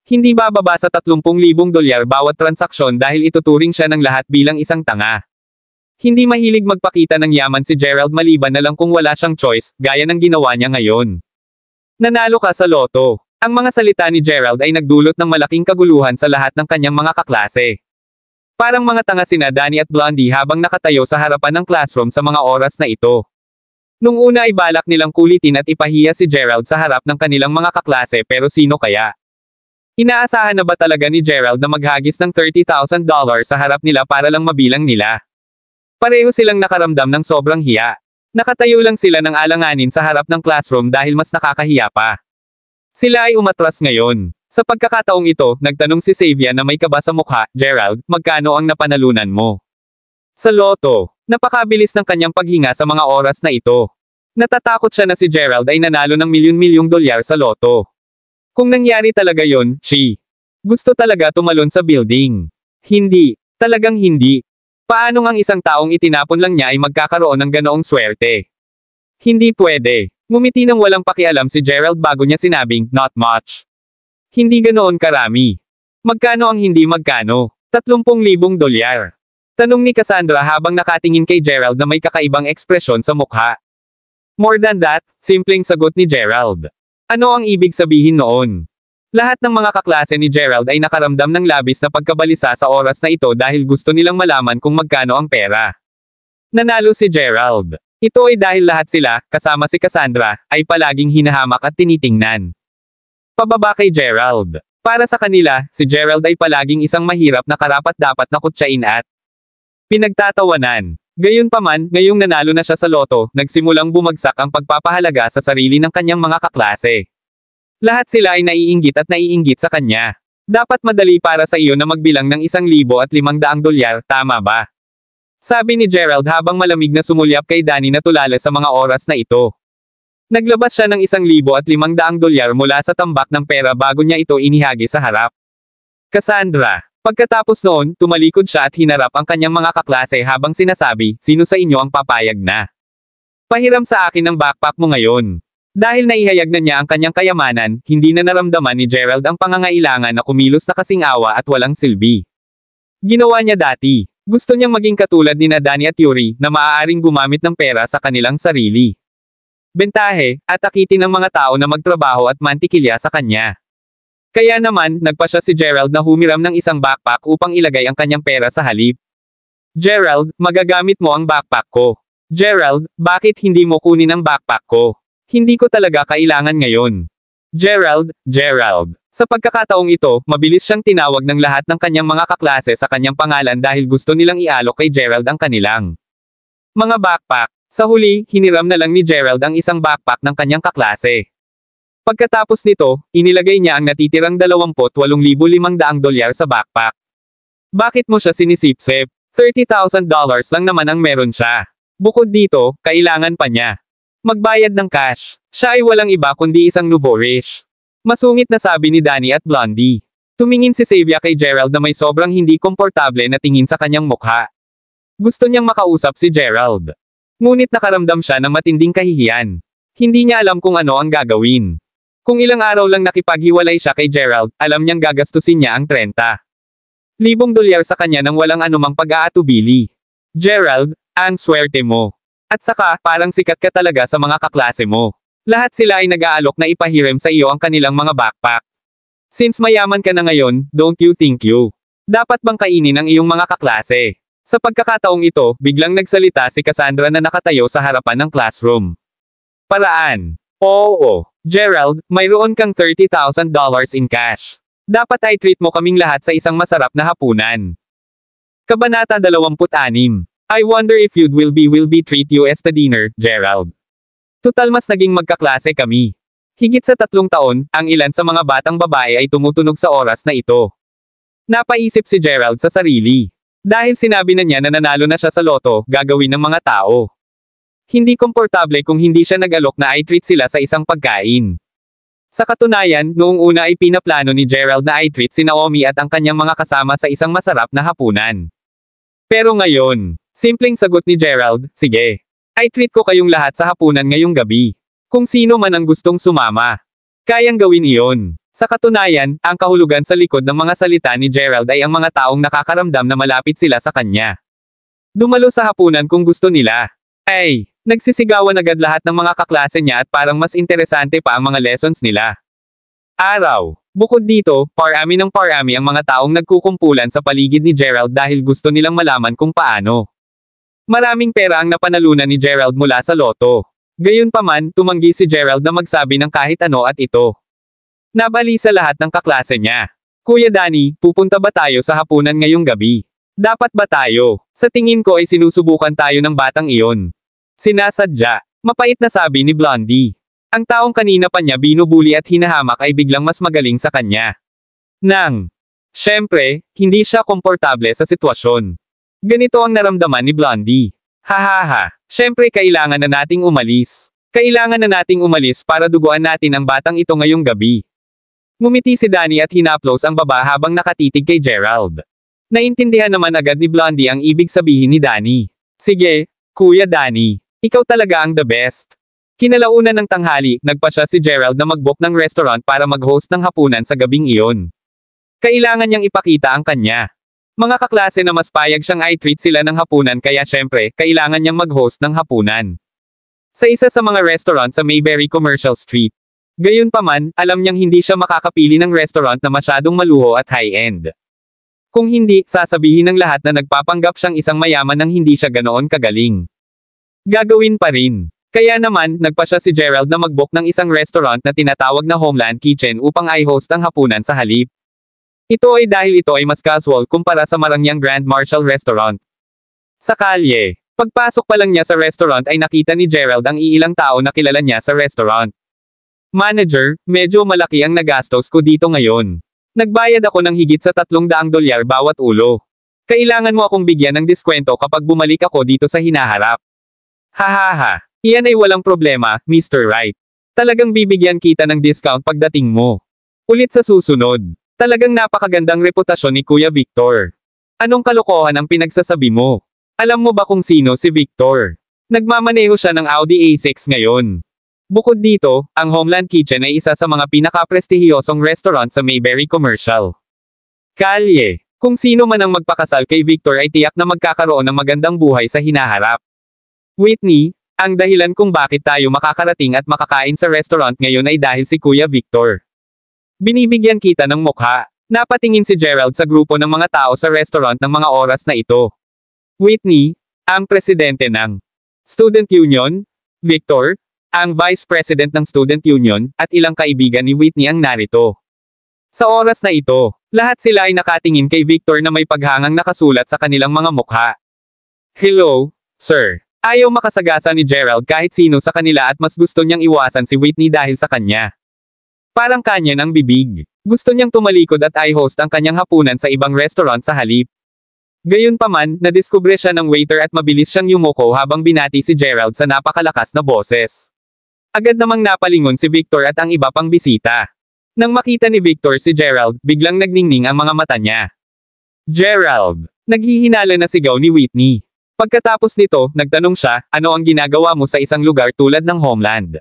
Hindi bababa sa 30,000 dolyar bawat transaksyon dahil ituturing siya ng lahat bilang isang tanga. Hindi mahilig magpakita ng yaman si Gerald maliban na lang kung wala siyang choice, gaya ng ginawa niya ngayon. Nanalo ka sa loto. Ang mga salita ni Gerald ay nagdulot ng malaking kaguluhan sa lahat ng kanyang mga kaklase. Parang mga tanga sina Danny at Blondie habang nakatayo sa harapan ng classroom sa mga oras na ito. Nung una ay balak nilang kulitin at ipahiya si Gerald sa harap ng kanilang mga kaklase pero sino kaya? Inaasahan na ba talaga ni Gerald na maghagis ng $30,000 sa harap nila para lang mabilang nila? Pareho silang nakaramdam ng sobrang hiya. Nakatayo lang sila ng alanganin sa harap ng classroom dahil mas nakakahiya pa. Sila ay umatras ngayon. Sa pagkakataong ito, nagtanong si Xavier na may kaba sa mukha, Gerald, magkano ang napanalunan mo? Sa loto. Napakabilis ng kanyang paghinga sa mga oras na ito. Natatakot siya na si Gerald ay nanalo ng milyon-milyong dolyar sa loto. Kung nangyari talaga yon, gusto talaga tumalon sa building. Hindi. Talagang hindi. Paanong ang isang taong itinapon lang niya ay magkakaroon ng ganoong swerte? Hindi pwede. Ngumiti ng walang pakialam si Gerald bago niya sinabing, not much. Hindi ganoon karami. Magkano ang hindi magkano? 30,000 dolyar. Tanong ni Cassandra habang nakatingin kay Gerald na may kakaibang ekspresyon sa mukha. More than that, simpleng sagot ni Gerald. Ano ang ibig sabihin noon? Lahat ng mga kaklase ni Gerald ay nakaramdam ng labis na pagkabalisa sa oras na ito dahil gusto nilang malaman kung magkano ang pera. Nanalo si Gerald. Ito ay dahil lahat sila, kasama si Cassandra, ay palaging hinahamak at tinitingnan. Pababa kay Gerald. Para sa kanila, si Gerald ay palaging isang mahirap na karapat-dapat na kutsain at pinagtatawanan. Gayunpaman, ngayong nanalo na siya sa loto, nagsimulang bumagsak ang pagpapahalaga sa sarili ng kanyang mga kaklase. Lahat sila ay naiinggit at naiinggit sa kanya. Dapat madali para sa iyo na magbilang ng 1,500 dolyar, tama ba? Sabi ni Gerald habang malamig na sumulyap kay Danny na tulala sa mga oras na ito. Naglabas siya ng 1,500 dolyar mula sa tambak ng pera bago niya ito inihagi sa harap. Cassandra. Pagkatapos noon, tumalikod siya at hinarap ang kanyang mga kaklase habang sinasabi, sino sa inyo ang papayag na? Pahiram sa akin ang backpack mo ngayon. Dahil naihayag na niya ang kanyang kayamanan, hindi na naramdaman ni Gerald ang pangangailangan na kumilos na kasing awa at walang silbi. Ginawa niya dati. Gusto niyang maging katulad ni Danny at Yuri, na maaaring gumamit ng pera sa kanilang sarili. bentahe, at akitin ng mga tao na magtrabaho at mantikilya sa kanya. Kaya naman, nagpa siya si Gerald na humiram ng isang backpack upang ilagay ang kanyang pera sa halip. Gerald, magagamit mo ang backpack ko. Gerald, bakit hindi mo kunin ang backpack ko? Hindi ko talaga kailangan ngayon. Gerald. Sa pagkakataong ito, mabilis siyang tinawag ng lahat ng kanyang mga kaklase sa kanyang pangalan dahil gusto nilang ialok kay Gerald ang kanilang mga backpack. Sa huli, hiniram na lang ni Gerald ang isang backpack ng kanyang kaklase. Pagkatapos nito, inilagay niya ang natitirang $28,500 sa backpack. Bakit mo siya sinisipsip? $30,000 lang naman ang meron siya. Bukod dito, kailangan pa niya magbayad ng cash. Siya ay walang iba kundi isang nourish. Masungit na sabi ni Danny at Blondie. Tumingin si Xavier kay Gerald na may sobrang hindi komportable na tingin sa kanyang mukha. Gusto niyang makausap si Gerald. Ngunit nakaramdam siya ng matinding kahihiyan. Hindi niya alam kung ano ang gagawin. Kung ilang araw lang nakipaghiwalay siya kay Gerald, alam niyang gagastusin niya ang $30,000 sa kanya nang walang anumang pag-aatubili. Gerald, ang swerte mo. At saka, parang sikat ka talaga sa mga kaklase mo. Lahat sila ay nag-aalok na ipahiram sa iyo ang kanilang mga backpack. Since mayaman ka na ngayon, don't you think dapat bang kainin ang iyong mga kaklase? Sa pagkakataong ito, biglang nagsalita si Cassandra na nakatayo sa harapan ng classroom. Paraan. Oo, Gerald, mayroon kang $30,000 in cash. Dapat ay treat mo kaming lahat sa isang masarap na hapunan. Kabanata 26. I wonder if you'd will be treat you as the dinner, Gerald. Tutal mas naging magkaklase kami. Higit sa 3 taon, ang ilan sa mga batang babae ay tumutunog sa oras na ito. Napaisip si Gerald sa sarili. Dahil sinabi na niya na nanalo na siya sa loto, gagawin ng mga tao. Hindi komportable kung hindi siya nag-alok na i-treat sila sa isang pagkain. Sa katunayan, noong una ay pinaplano ni Gerald na i-treat si Naomi at ang kanyang mga kasama sa isang masarap na hapunan. Pero ngayon, simpleng sagot ni Gerald, sige. I-treat ko kayong lahat sa hapunan ngayong gabi. Kung sino man ang gustong sumama. Kayang gawin iyon. Sa katunayan, ang kahulugan sa likod ng mga salita ni Gerald ay ang mga taong nakakaramdam na malapit sila sa kanya. Dumalo sa hapunan kung gusto nila. Ay, nagsisigawan agad lahat ng mga kaklase niya at parang mas interesante pa ang mga lessons nila. Araw. Bukod dito, parami ng parami ang mga taong nagkukumpulan sa paligid ni Gerald dahil gusto nilang malaman kung paano. Maraming pera ang napanalunan ni Gerald mula sa loto. Gayunpaman, tumanggi si Gerald na magsabi ng kahit ano at ito. Nabali sa lahat ng kaklase niya. Kuya Danny, pupunta ba tayo sa hapunan ngayong gabi? Dapat ba tayo? Sa tingin ko ay sinusubukan tayo ng batang iyon. Sinasadya. Mapait na sabi ni Blondie. Ang taong kanina pa niya binubuli at hinahamak ay biglang mas magaling sa kanya. Siyempre, hindi siya komportable sa sitwasyon. Ganito ang naramdaman ni Blondie. Hahaha, siyempre kailangan na nating umalis. Kailangan na nating umalis para duguan natin ang batang ito ngayong gabi. Ngumiti si Danny at hinaplos ang baba habang nakatitig kay Gerald. Naintindihan naman agad ni Blondie ang ibig sabihin ni Danny. Sige, Kuya Danny, ikaw talaga ang the best. Kinalaunan ng tanghali, nagpa siya si Gerald na mag-book ng restaurant para mag-host ng hapunan sa gabing iyon. Kailangan niyang ipakita ang kanya. Mga kaklase na mas payag siyang i-treat sila ng hapunan kaya syempre, kailangan niyang mag-host ng hapunan. Sa isa sa mga restaurant sa Mayberry Commercial Street. Gayunpaman, alam niyang hindi siya makakapili ng restaurant na masyadong maluho at high-end. Kung hindi, sasabihin ng lahat na nagpapanggap siyang isang mayaman nang hindi siya ganoon kagaling. Gagawin pa rin. Kaya naman, nagpa siya si Gerald na mag-book ng isang restaurant na tinatawag na Homeland Kitchen upang i-host ang hapunan sa halip. Ito ay dahil ito ay mas casual kumpara sa Marangyang Grand Marshal Restaurant. Sa kalye, pagpasok pa lang niya sa restaurant ay nakita ni Gerald ang iilang tao na kilala niya sa restaurant. Manager, medyo malaki ang nagastos ko dito ngayon. Nagbayad ako ng higit sa $300 bawat ulo. Kailangan mo akong bigyan ng diskwento kapag bumalik ako dito sa hinaharap. Hahaha. Iyan ay walang problema, Mr. Wright. Talagang bibigyan kita ng discount pagdating mo. Ulit sa susunod. Talagang napakagandang reputasyon ni Kuya Victor. Anong kalokohan ang pinagsasabi mo? Alam mo ba kung sino si Victor? Nagmamaneho siya ng Audi A6 ngayon. Bukod dito, ang Homeland Kitchen ay isa sa mga pinaka-prestihiyosong restaurant sa Mayberry Commercial. Kalye. Kung sino man ang magpakasal kay Victor ay tiyak na magkakaroon ng magandang buhay sa hinaharap. Whitney, Ang dahilan kung bakit tayo makakarating at makakain sa restaurant ngayon ay dahil si Kuya Victor. Binibigyan kita ng mukha. Napatingin si Gerald sa grupo ng mga tao sa restaurant ng mga oras na ito. Whitney, ang presidente ng Student Union, Victor, ang vice president ng Student Union, at ilang kaibigan ni Whitney ang narito. Sa oras na ito, lahat sila ay nakatingin kay Victor na may paghangang nakasulat sa kanilang mga mukha. Hello, sir. Ayaw makasagasa ni Gerald kahit sino sa kanila at mas gusto niyang iwasan si Whitney dahil sa kanya. Parang kanya ng bibig. Gusto niyang tumalikod at i-host ang kanyang hapunan sa ibang restaurant sa halip. Gayunpaman, nadiskubre siya ng waiter at mabilis siyang yumuko habang binati si Gerald sa napakalakas na boses. Agad namang napalingon si Victor at ang iba pang bisita. Nang makita ni Victor si Gerald, biglang nagningning ang mga mata niya. Gerald! Naghihinala na sigaw ni Whitney. Pagkatapos nito, nagtanong siya, ano ang ginagawa mo sa isang lugar tulad ng Homeland?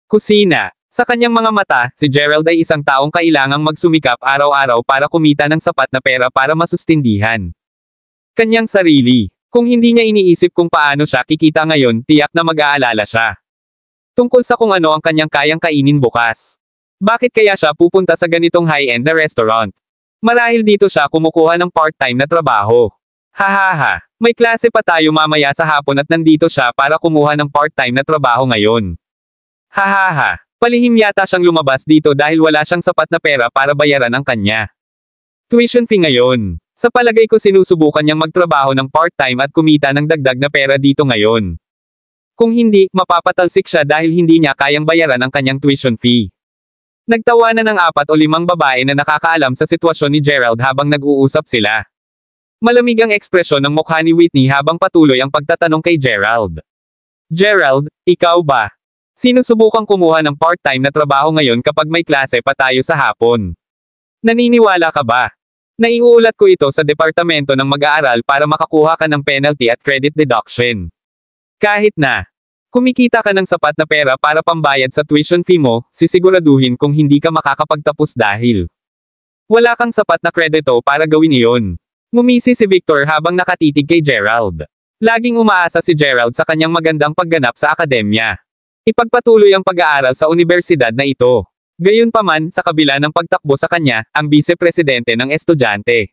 Kusina. Sa kanyang mga mata, si Gerald ay isang taong kailangang magsumikap araw-araw para kumita ng sapat na pera para masustindihan kanyang sarili. Kung hindi niya iniisip kung paano siya kikita ngayon, tiyak na mag-aalala siya tungkol sa kung ano ang kanyang kayang kainin bukas. Bakit kaya siya pupunta sa ganitong high-end na restaurant? Marahil dito siya kumukuha ng part-time na trabaho. Hahaha, may klase pa tayo mamaya sa hapon at nandito siya para kumuha ng part-time na trabaho ngayon. Hahaha. Palihim yata siyang lumabas dito dahil wala siyang sapat na pera para bayaran ang kanya tuition fee ngayon. Sa palagay ko sinusubukan niyang magtrabaho ng part-time at kumita ng dagdag na pera dito ngayon. Kung hindi, mapapatalsik siya dahil hindi niya kayang bayaran ang kanyang tuition fee. Nagtawanan ng 4 o 5 babae na nakakaalam sa sitwasyon ni Gerald habang nag-uusap sila. Malamig ang ekspresyon ng mukha ni Whitney habang patuloy ang pagtatanong kay Gerald. Gerald, ikaw ba? Sinusubukang kumuha ng part-time na trabaho ngayon kapag may klase pa tayo sa hapon. Naniniwala ka ba? Naiuulat ko ito sa departamento ng mag-aaral para makakuha ka ng penalty at credit deduction. Kahit na kumikita ka ng sapat na pera para pambayad sa tuition fee mo, sisiguraduhin kung hindi ka makakapagtapos dahil wala kang sapat na kredito para gawin iyon. Ngumisi si Victor habang nakatitig kay Gerald. Laging umaasa si Gerald sa kanyang magandang pagganap sa akademya. Ipagpatuloy ang pag-aaral sa universidad na ito. Gayunpaman, sa kabila ng pagtakbo sa kanya, ang vice-presidente ng estudyante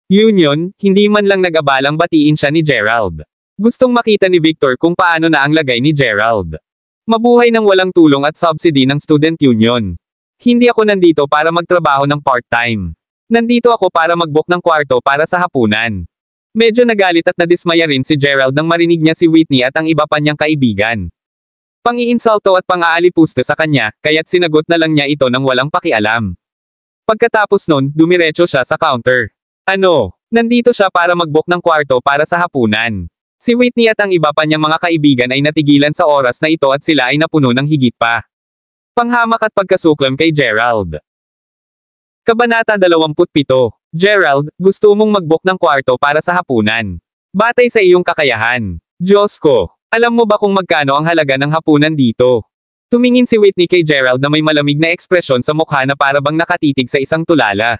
Union, hindi man lang nag-abalang batiin siya ni Gerald. Gustong makita ni Victor kung paano na ang lagay ni Gerald. Mabuhay ng walang tulong at subsidy ng Student Union. Hindi ako nandito para magtrabaho ng part-time. Nandito ako para mag-book ng kwarto para sa hapunan. Medyo nagalit at nadismaya rin si Gerald nang marinig niya si Whitney at ang iba pa niyang kaibigan pang-iinsulto at pang-aalipusta sa kanya, kaya't sinagot na lang niya ito nang walang pakialam. Pagkatapos nun, dumiretso siya sa counter. Ano? Nandito siya para mag-book ng kwarto para sa hapunan. Si Whitney at ang iba pa niyang mga kaibigan ay natigilan sa oras na ito at sila ay napuno ng higit pa panghamak at pagkasuklam kay Gerald. Kabanata 27. Gerald, gusto mong mag-book ng kwarto para sa hapunan. Batay sa iyong kakayahan. Diyos ko! Alam mo ba kung magkano ang halaga ng hapunan dito? Tumingin si Whitney kay Gerald na may malamig na ekspresyon sa mukha na para bang nakatitig sa isang tulala.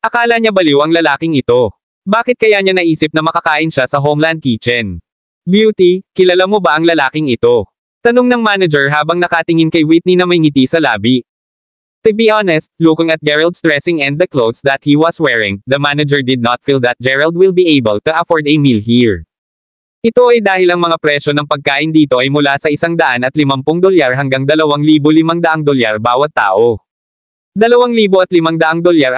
Akala niya baliw ang lalaking ito. Bakit kaya niya naisip na makakain siya sa Homeland Kitchen? Beauty, kilala mo ba ang lalaking ito? Tanong ng manager habang nakatingin kay Whitney na may ngiti sa labi. To be honest, looking at Gerald's dressing and the clothes that he was wearing, the manager did not feel that Gerald will be able to afford a meal here. Ito ay dahil ang mga presyo ng pagkain dito ay mula sa $150 hanggang $2,500 bawat tao. $2,500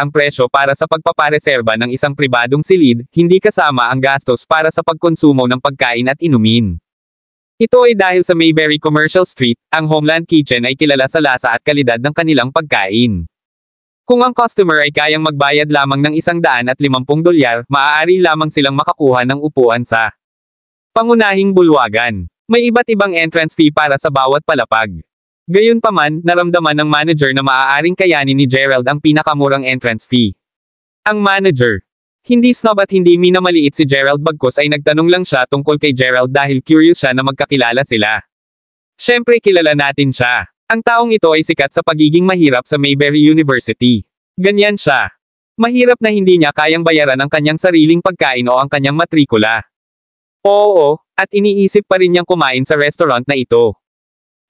ang presyo para sa pagpapareserba ng isang pribadong silid, hindi kasama ang gastos para sa pagkonsumo ng pagkain at inumin. Ito ay dahil sa Mayberry Commercial Street, ang Homeland Kitchen ay kilala sa lasa at kalidad ng kanilang pagkain. Kung ang customer ay kayang magbayad lamang ng $150, maaari lamang silang makakuha ng upuan sa pangunahing bulwagan. May iba't ibang entrance fee para sa bawat palapag. Gayunpaman, naramdaman ng manager na maaaring kayanin ni Gerald ang pinakamurang entrance fee. Ang manager. Hindi snob at hindi minamaliit si Gerald bagkus ay nagtanong lang siya tungkol kay Gerald dahil curious siya na magkakilala sila. Siyempre kilala natin siya. Ang taong ito ay sikat sa pagiging mahirap sa Mayberry University. Ganyan siya. Mahirap na hindi niya kayang bayaran ang kanyang sariling pagkain o ang kanyang matrikula. Oo, At iniisip pa rin niyang kumain sa restaurant na ito.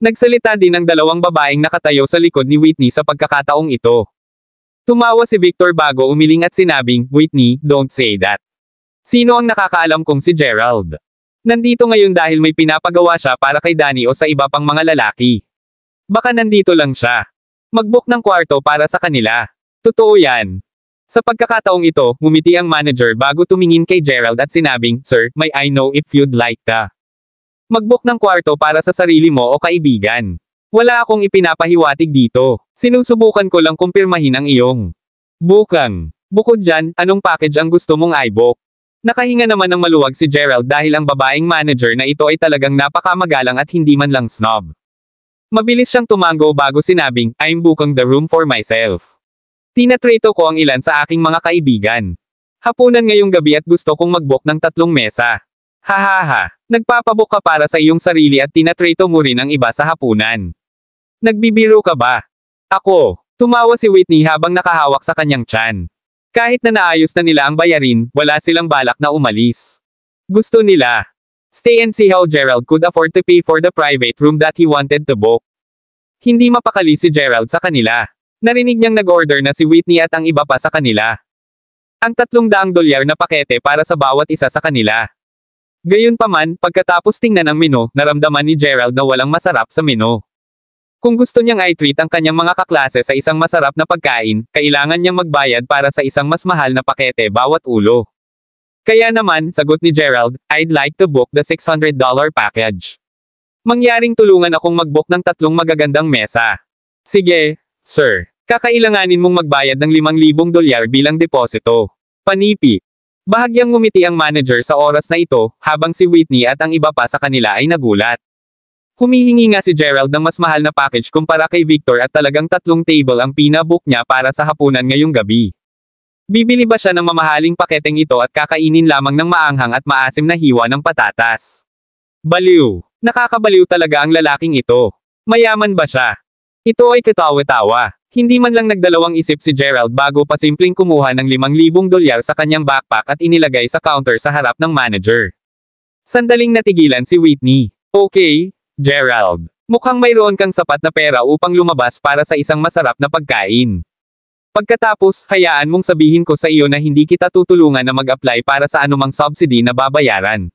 Nagsalita din ang dalawang babaeng nakatayo sa likod ni Whitney sa pagkakataong ito. Tumawa si Victor bago umiling at sinabing, "Whitney, don't say that. Sino ang nakakaalam kung si Gerald? Nandito ngayon dahil may pinapagawa siya para kay Danny o sa iba pang mga lalaki. Baka nandito lang siya. Mag-book ng kwarto para sa kanila. Totoo yan." Sa pagkakataong ito, ngumiti ang manager bago tumingin kay Gerald at sinabing, "Sir, may I know if you'd like to mag-book ng kwarto para sa sarili mo o kaibigan? Wala akong ipinapahiwatig dito. Sinusubukan ko lang kumpirmahin ang iyong bukang. Bukod dyan, anong package ang gusto mong i-book?" Nakahinga naman ng maluwag si Gerald dahil ang babaeng manager na ito ay talagang napakamagalang at hindi man lang snob. Mabilis siyang tumango bago sinabing, "I'm booking the room for myself. Tinatrato ko ang ilan sa aking mga kaibigan. Hapunan ngayong gabi at gusto kong mag-book ng 3 mesa. Hahaha, nagpapabook ka para sa iyong sarili at tinatrato mo rin ang iba sa hapunan. Nagbibiro ka ba?" Ako. Tumawa si Whitney habang nakahawak sa kanyang tiyan. Kahit na naayos na nila ang bayarin, wala silang balak na umalis. Gusto nila stay and see how Gerald could afford to pay for the private room that he wanted to book. Hindi mapakali si Gerald sa kanila. Narinig niyang nag-order na si Whitney at ang iba pa sa kanila. Ang $300 na pakete para sa bawat isa sa kanila. Gayunpaman, pagkatapos tingnan ang menu, naramdaman ni Gerald na walang masarap sa menu. Kung gusto niyang i-treat ang kanyang mga kaklase sa isang masarap na pagkain, kailangan niyang magbayad para sa isang mas mahal na pakete bawat ulo. Kaya naman, sagot ni Gerald, "I'd like to book the $600 package. Mangyaring tulungan akong mag-book ng 3 magagandang mesa." "Sige, sir. Kakailanganin mong magbayad ng $5,000 bilang deposito." Panipi. Bahagyang ngumiti ang manager sa oras na ito, habang si Whitney at ang iba pa sa kanila ay nagulat. Humihingi nga si Gerald ng mas mahal na package kumpara kay Victor at talagang 3 table ang pinabook niya para sa hapunan ngayong gabi. Bibili ba siya ng mamahaling paketeng ito at kakainin lamang ng maanghang at maasim na hiwa ng patatas? Baliw. Nakakabaliw talaga ang lalaking ito. Mayaman ba siya? Ito ay katawa-tawa. Hindi man lang nagdalawang isip si Gerald bago pa simpleng kumuha ng $5,000 sa kanyang backpack at inilagay sa counter sa harap ng manager. Sandaling natigilan si Whitney. "Okay, Gerald. Mukhang mayroon kang sapat na pera upang lumabas para sa isang masarap na pagkain. Pagkatapos, hayaan mong sabihin ko sa iyo na hindi kita tutulungan na mag-apply para sa anumang subsidy na babayaran.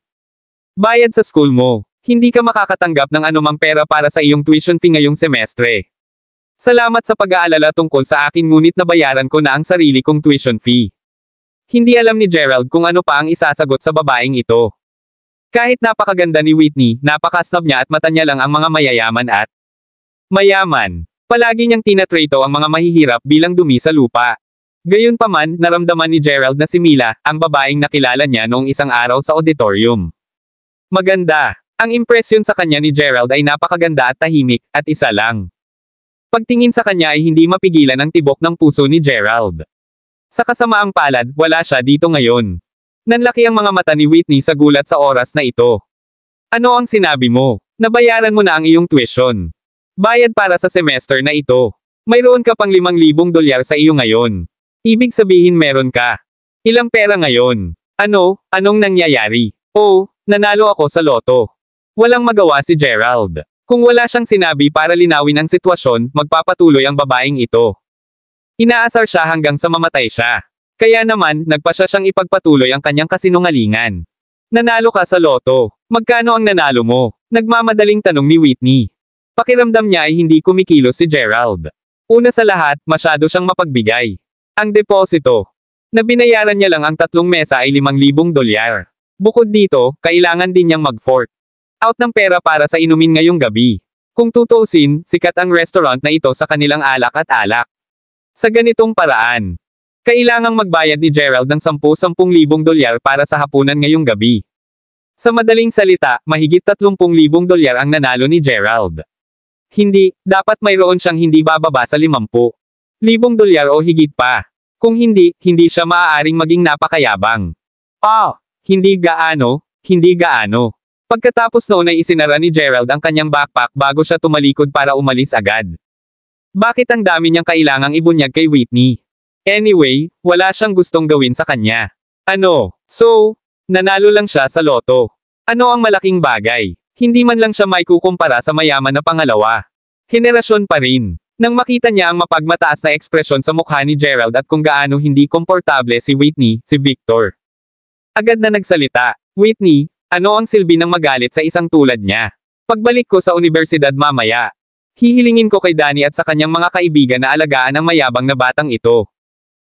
Bayad sa school mo. Hindi ka makakatanggap ng anumang pera para sa iyong tuition fee ngayong semestre. Salamat sa pag-aalala tungkol sa akin ngunit nabayaran ko na ang sarili kong tuition fee." Hindi alam ni Gerald kung ano pa ang isasagot sa babaeng ito. Kahit napakaganda ni Whitney, napaka-snob niya at mata niya lang ang mga mayayaman at mayaman. Palagi niyang tinatrato ang mga mahihirap bilang dumi sa lupa. Gayunpaman, naramdaman ni Gerald na si Mila, ang babaeng nakilala niya noong isang araw sa auditorium. Maganda. Ang impresyon sa kanya ni Gerald ay napakaganda at tahimik, at isa lang. Pagtingin sa kanya ay hindi mapigilan ang tibok ng puso ni Gerald. Sa kasamaang palad, wala siya dito ngayon. Nanlaki ang mga mata ni Whitney sa gulat sa oras na ito. "Ano ang sinabi mo? Nabayaran mo na ang iyong tuition. Bayad para sa semester na ito. Mayroon ka pang $5,000 sa iyo ngayon. Ibig sabihin meron ka. Ilang pera ngayon? Ano? Anong nangyayari? Oh, nanalo ako sa loto." Walang magawa si Gerald. Kung wala siyang sinabi para linawin ang sitwasyon, magpapatuloy ang babaeng ito. Inaasar siya hanggang sa mamatay siya. Kaya naman, nagpasya siyang ipagpatuloy ang kanyang kasinungalingan. "Nanalo ka sa loto. Magkano ang nanalo mo?" Nagmamadaling tanong ni Whitney. Pakiramdam niya ay hindi kumikilos si Gerald. Una sa lahat, masyado siyang mapagbigay. Ang deposito na binayaran niya lang ang 3 mesa ay $5,000. Bukod dito, kailangan din niyang mag-fork out ng pera para sa inumin ngayong gabi. Kung tutuusin, sikat ang restaurant na ito sa kanilang alak at alak. Sa ganitong paraan, kailangang magbayad ni Gerald ng $10,000 para sa hapunan ngayong gabi. Sa madaling salita, mahigit $30,000 ang nanalo ni Gerald. Hindi, dapat mayroon siyang hindi bababa sa $50,000 o higit pa. Kung hindi, hindi siya maaaring maging napakayabang. Hindi gaano. Pagkatapos noon ay isinara ni Gerald ang kanyang backpack bago siya tumalikod para umalis agad. Bakit ang dami niyang kailangang ibunyag kay Whitney? Anyway, wala siyang gustong gawin sa kanya. So, nanalo lang siya sa loto. Ano ang malaking bagay? Hindi man lang siya may kukumpara sa mayaman na pangalawa. Henerasyon pa rin. Nang makita niya ang mapagmataas na ekspresyon sa mukha ni Gerald at kung gaano hindi komportable si Whitney, si Victor. Agad na nagsalita, "Whitney, ano ang silbi ng magalit sa isang tulad niya? Pagbalik ko sa universidad mamaya, hihilingin ko kay Danny at sa kanyang mga kaibigan na alagaan ang mayabang na batang ito."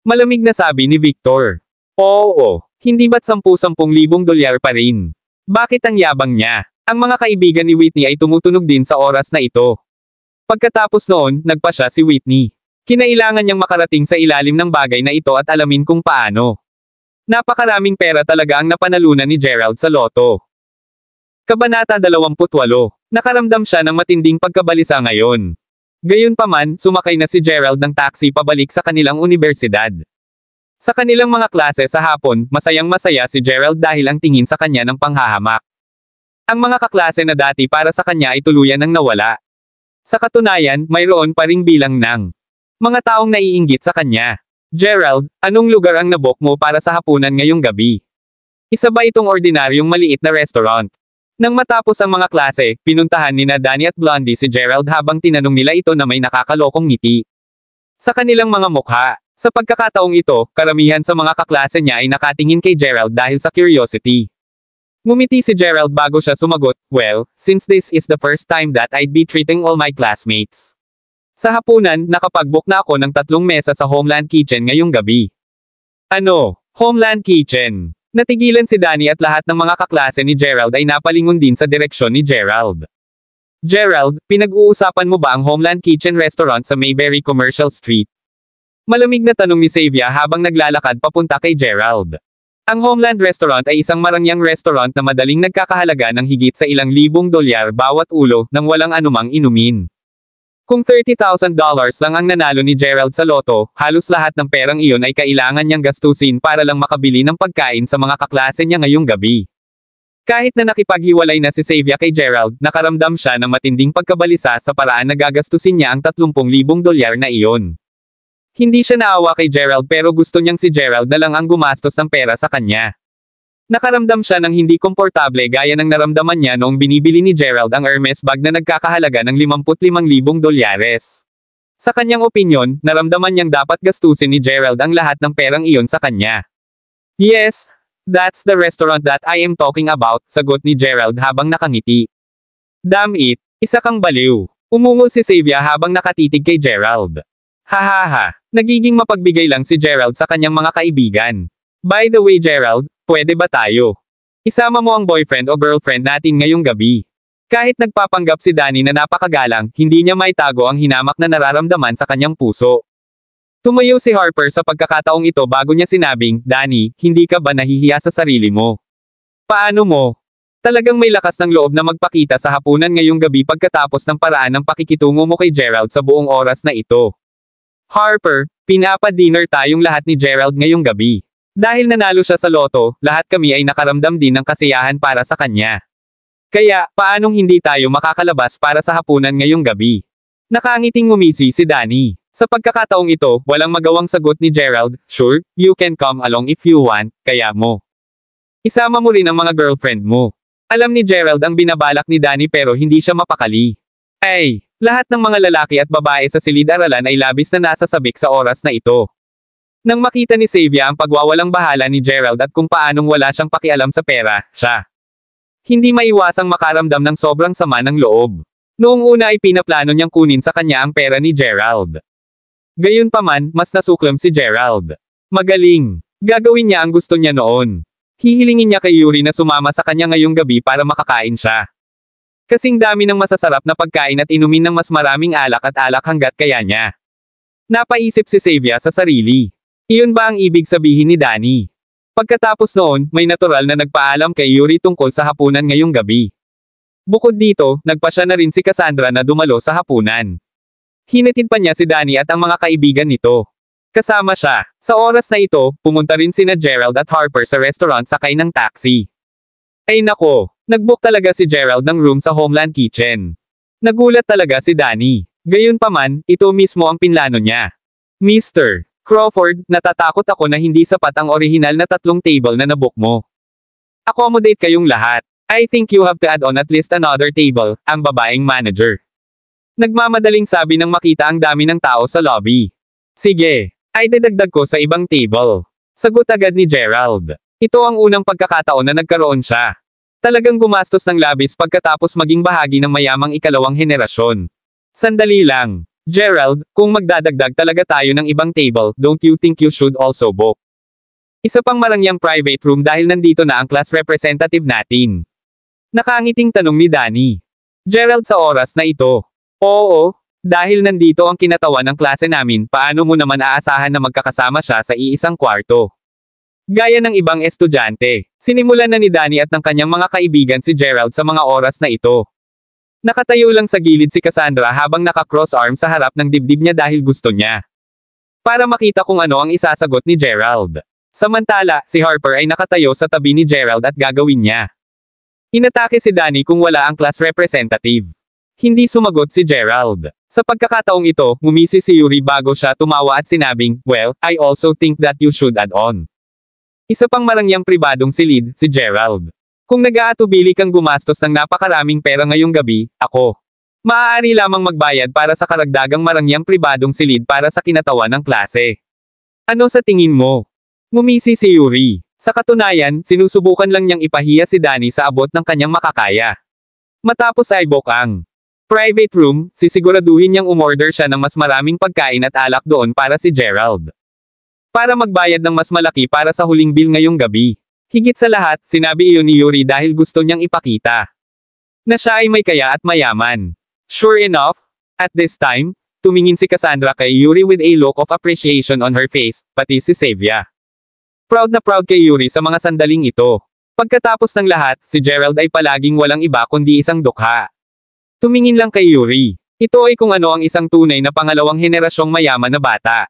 Malamig na sabi ni Victor. "Oo, hindi ba't 10,000 dolyar pa rin? Bakit ang yabang niya?" Ang mga kaibigan ni Whitney ay tumutunog din sa oras na ito. Pagkatapos noon, nagpa siya si Whitney. Kinailangan niyang makarating sa ilalim ng bagay na ito at alamin kung paano. Napakaraming pera talaga ang napanalunan ni Gerald sa loto. Kabanata 28. Nakaramdam siya ng matinding pagkabalisa ngayon. Gayunpaman, sumakay na si Gerald ng taxi pabalik sa kanilang universidad. Sa kanilang mga klase sa hapon, masayang-masaya si Gerald dahil ang tingin sa kanya ng panghahamak. Ang mga kaklase na dati para sa kanya ay tuluyan ng nawala. Sa katunayan, mayroon pa ring bilang ng mga taong naiinggit sa kanya. "Gerald, anong lugar ang nabook mo para sa hapunan ngayong gabi? Isa ba itong ordinaryong maliit na restaurant?" Nang matapos ang mga klase, pinuntahan nina Danny at Blondie si Gerald habang tinanong nila ito na may nakakalokong ngiti sa kanilang mga mukha. Sa pagkakataong ito, karamihan sa mga kaklase niya ay nakatingin kay Gerald dahil sa curiosity. Ngumiti si Gerald bago siya sumagot, "Well, since this is the first time that I'd be treating all my classmates. Sa hapunan, nakapag-book na ako ng 3 mesa sa Homeland Kitchen ngayong gabi." "Ano? Homeland Kitchen?" Natigilan si Danny at lahat ng mga kaklase ni Gerald ay napalingon din sa direksyon ni Gerald. "Gerald, pinag-uusapan mo ba ang Homeland Kitchen restaurant sa Mayberry Commercial Street?" Malamig na tanong ni Xavier habang naglalakad papunta kay Gerald. Ang Homeland Restaurant ay isang marangyang restaurant na madaling nagkakahalaga ng higit sa ilang libong dolyar bawat ulo nang walang anumang inumin. Kung $30,000 lang ang nanalo ni Gerald sa loto, halos lahat ng perang iyon ay kailangan niyang gastusin para lang makabili ng pagkain sa mga kaklase niya ngayong gabi. Kahit na nakipaghiwalay na si Xavier kay Gerald, nakaramdam siya ng matinding pagkabalisa sa paraan na gagastusin niya ang 30,000 dolyar na iyon. Hindi siya naawa kay Gerald pero gusto niyang si Gerald na lang ang gumastos ng pera sa kanya. Nakaramdam siya ng hindi komportable gaya ng naramdaman niya noong binibili ni Gerald ang Hermes bag na nagkakahalaga ng 55,000 dolyares. Sa kanyang opinyon, naramdaman niyang dapat gastusin ni Gerald ang lahat ng perang iyon sa kanya. "Yes, that's the restaurant that I am talking about," sagot ni Gerald habang nakangiti. "Damn it, isa kang baliw." Umungol si Xavier habang nakatitig kay Gerald. Hahaha, nagiging mapagbigay lang si Gerald sa kanyang mga kaibigan. "By the way Gerald, pwede ba tayo? Isama mo ang boyfriend o girlfriend natin ngayong gabi." Kahit nagpapanggap si Danny na napakagalang, hindi niya maitago ang hinamak na nararamdaman sa kanyang puso. Tumayo si Harper sa pagkakataong ito bago niya sinabing, "Danny, hindi ka ba nahihiya sa sarili mo? Paano mo? Talagang may lakas ng loob na magpakita sa hapunan ngayong gabi pagkatapos ng paraan ng pakikitungo mo kay Gerald sa buong oras na ito." "Harper, pinapa-dinner tayong lahat ni Gerald ngayong gabi. Dahil nanalo siya sa loto, lahat kami ay nakaramdam din ng kasiyahan para sa kanya. Kaya, paanong hindi tayo makakalabas para sa hapunan ngayong gabi?" Nakangiting ngumisi si Danny. Sa pagkakataong ito, walang magawang sagot ni Gerald, "Sure, you can come along if you want, kaya mo. Isama mo rin ang mga girlfriend mo." Alam ni Gerald ang binabalak ni Danny pero hindi siya mapakali. Ay, lahat ng mga lalaki at babae sa silid-aralan ay labis na nasasabik sa oras na ito. Nang makita ni Xavier ang pagwawalang bahala ni Gerald at kung paanong wala siyang pakialam sa pera, siya hindi maiwasang makaramdam ng sobrang sama ng loob. Noong una ay pinaplano niyang kunin sa kanya ang pera ni Gerald. Gayunpaman, mas nasuklam si Gerald. Magaling. Gagawin niya ang gusto niya noon. Hihilingin niya kay Yuri na sumama sa kanya ngayong gabi para makakain siya. Kasing dami ng masasarap na pagkain at inumin ng mas maraming alak at alak hanggat kaya niya. Napaisip si Xavier sa sarili. Iyon ba ang ibig sabihin ni Danny? Pagkatapos noon, may natural na nagpaalam kay Yuri tungkol sa hapunan ngayong gabi. Bukod dito, nagpasya na rin si Cassandra na dumalo sa hapunan. Hinatid pa niya si Danny at ang mga kaibigan nito. Kasama siya. Sa oras na ito, pumunta rin sina Gerald at Harper sa restaurant sakay ng taxi. Ay nako, nag-book talaga si Gerald ng room sa Homeland Kitchen. Nagulat talaga si Danny. Gayunpaman, ito mismo ang pinlano niya. "Mr. Crawford, natatakot ako na hindi sapat ang orihinal na 3 table na nabook mo. Accommodate kayong lahat. I think you have to add on at least another table, ang babaeng manager. Nagmamadaling sabi nang makita ang dami ng tao sa lobby. Sige, ay dadagdag ko sa ibang table. Sagot agad ni Gerald. Ito ang unang pagkakataon na nagkaroon siya. Talagang gumastos ng labis pagkatapos maging bahagi ng mayamang ikalawang henerasyon. Sandali lang. Gerald, kung magdadagdag talaga tayo ng ibang table, don't you think you should also book? Isa pang marangyang private room dahil nandito na ang class representative natin. Nakangiting tanong ni Danny. Gerald sa oras na ito. Oo, dahil nandito ang kinatawan ng klase namin, paano mo naman aasahan na magkakasama siya sa iisang kwarto? Gaya ng ibang estudyante, sinimulan na ni Danny at ng kanyang mga kaibigan si Gerald sa mga oras na ito. Nakatayo lang sa gilid si Cassandra habang naka-cross arm sa harap ng dibdib niya dahil gusto niya. Para makita kung ano ang isasagot ni Gerald. Samantala, si Harper ay nakatayo sa tabi ni Gerald at gagawin niya. Inatake si Danny kung wala ang class representative. Hindi sumagot si Gerald. Sa pagkakataong ito, ngumisi si Yuri bago siya tumawa at sinabing, well, I also think that you should add on. Isa pang marangyang pribadong silid, si Gerald. Kung nag-aatubili kang gumastos ng napakaraming pera ngayong gabi, ako. Maaari lamang magbayad para sa karagdagang marangyang pribadong silid para sa kinatawan ng klase. Ano sa tingin mo? Ngumisi si Yuri. Sa katunayan, sinusubukan lang niyang ipahiya si Danny sa abot ng kanyang makakaya. Matapos ay book ang private room, sisiguraduhin niyang umorder siya ng mas maraming pagkain at alak doon para si Gerald. Para magbayad ng mas malaki para sa huling bill ngayong gabi. Higit sa lahat, sinabi iyon ni Yuri dahil gusto niyang ipakita na siya ay may kaya at mayaman. Sure enough, at this time, tumingin si Cassandra kay Yuri with a look of appreciation on her face, pati si Xavier. Proud na proud kay Yuri sa mga sandaling ito. Pagkatapos ng lahat, si Gerald ay palaging walang iba kundi isang dukha. Tumingin lang kay Yuri. Ito ay kung ano ang isang tunay na pangalawang henerasyong mayaman na bata.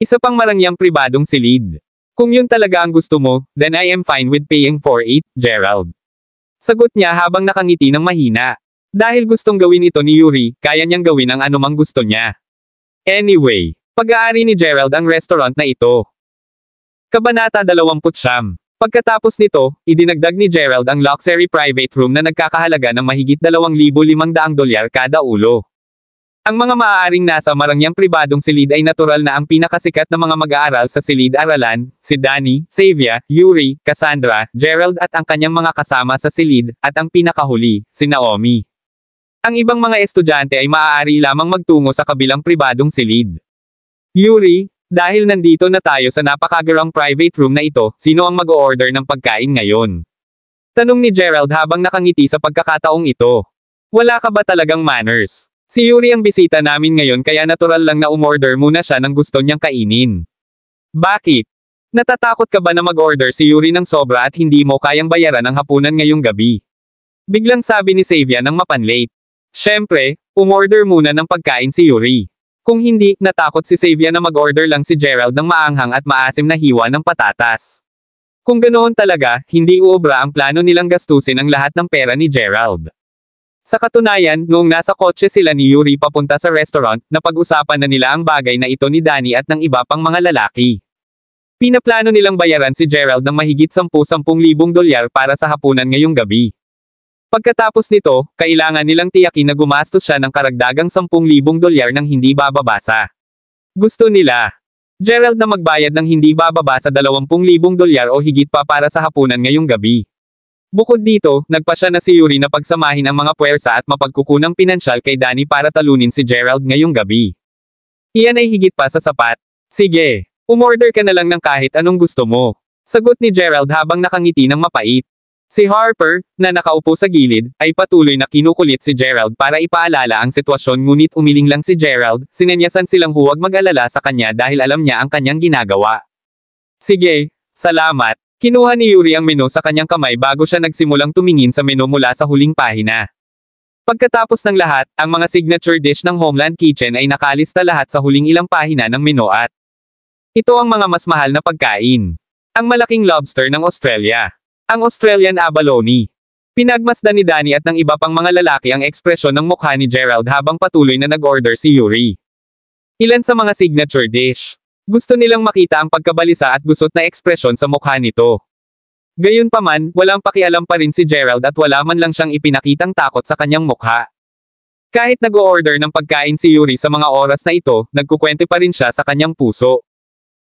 Isa pang marangyang pribadong silid. Kung yun talaga ang gusto mo, then I am fine with paying for it, Gerald. Sagot niya habang nakangiti ng mahina. Dahil gustong gawin ito ni Yuri, kaya niyang gawin ang anumang gusto niya. Anyway, pag-aari ni Gerald ang restaurant na ito. Kabanata 29. Pagkatapos nito, idinagdag ni Gerald ang luxury private room na nagkakahalaga ng mahigit $2,500 kada ulo. Ang mga maaaring nasa marangyang pribadong silid ay natural na ang pinakasikat na mga mag-aaral sa silid-aralan, si Danny, Xavier, Yuri, Cassandra, Gerald at ang kanyang mga kasama sa silid, at ang pinakahuli, si Naomi. Ang ibang mga estudyante ay maaari lamang magtungo sa kabilang pribadong silid. Yuri, dahil nandito na tayo sa napakagarang private room na ito, sino ang mag-o-order ng pagkain ngayon? Tanong ni Gerald habang nakangiti sa pagkakataong ito. Wala ka ba talagang manners? Si Yuri ang bisita namin ngayon kaya natural lang na umorder muna siya ng gusto niyang kainin. Bakit? Natatakot ka ba na mag-order si Yuri ng sobra at hindi mo kayang bayaran ang hapunan ngayong gabi? Biglang sabi ni Xavier nang mapanlate. Siyempre, umorder muna ng pagkain si Yuri. Kung hindi, natakot si Xavier na mag-order lang si Gerald ng maanghang at maasim na hiwa ng patatas. Kung ganoon talaga, hindi uobra ang plano nilang gastusin ang lahat ng pera ni Gerald. Sa katunayan, noong nasa kotse sila ni Yuri papunta sa restaurant, napag-usapan na nila ang bagay na ito ni Danny at ng iba pang mga lalaki. Pinaplano nilang bayaran si Gerald ng mahigit $10,000 para sa hapunan ngayong gabi. Pagkatapos nito, kailangan nilang tiyakin na gumastos siya ng karagdagang $10,000 nang hindi bababa. Gusto nila, Gerald, na magbayad ng hindi bababa sa $20,000 o higit pa para sa hapunan ngayong gabi. Bukod dito, nagpa siya na si Yuri na pagsamahin ang mga puwersa at mapagkukunang pinansyal kay Danny para talunin si Gerald ngayong gabi. Iyan ay higit pa sa sapat. Sige, umorder ka na lang ng kahit anong gusto mo. Sagot ni Gerald habang nakangiti ng mapait. Si Harper, na nakaupo sa gilid, ay patuloy na kinukulit si Gerald para ipaalala ang sitwasyon ngunit umiling lang si Gerald, sinenyasan silang huwag mag-alala sa kanya dahil alam niya ang kanyang ginagawa. Sige, salamat. Kinuha ni Yuri ang menu sa kanyang kamay bago siya nagsimulang tumingin sa menu mula sa huling pahina. Pagkatapos ng lahat, ang mga signature dish ng Homeland Kitchen ay nakalista lahat sa huling ilang pahina ng menu at ito ang mga mas mahal na pagkain. Ang malaking lobster ng Australia. Ang Australian abalone. Pinagmasdan ni Danny at ng iba pang mga lalaki ang ekspresyon ng mukha ni Gerald habang patuloy na nag-order si Yuri. Ilan sa mga signature dish. Gusto nilang makita ang pagkabalisa at gusot na ekspresyon sa mukha nito. Gayunpaman, walang pakialam pa rin si Gerald at wala man lang siyang ipinakitang takot sa kanyang mukha. Kahit nag-o-order ng pagkain si Yuri sa mga oras na ito, nagkukwente pa rin siya sa kanyang puso.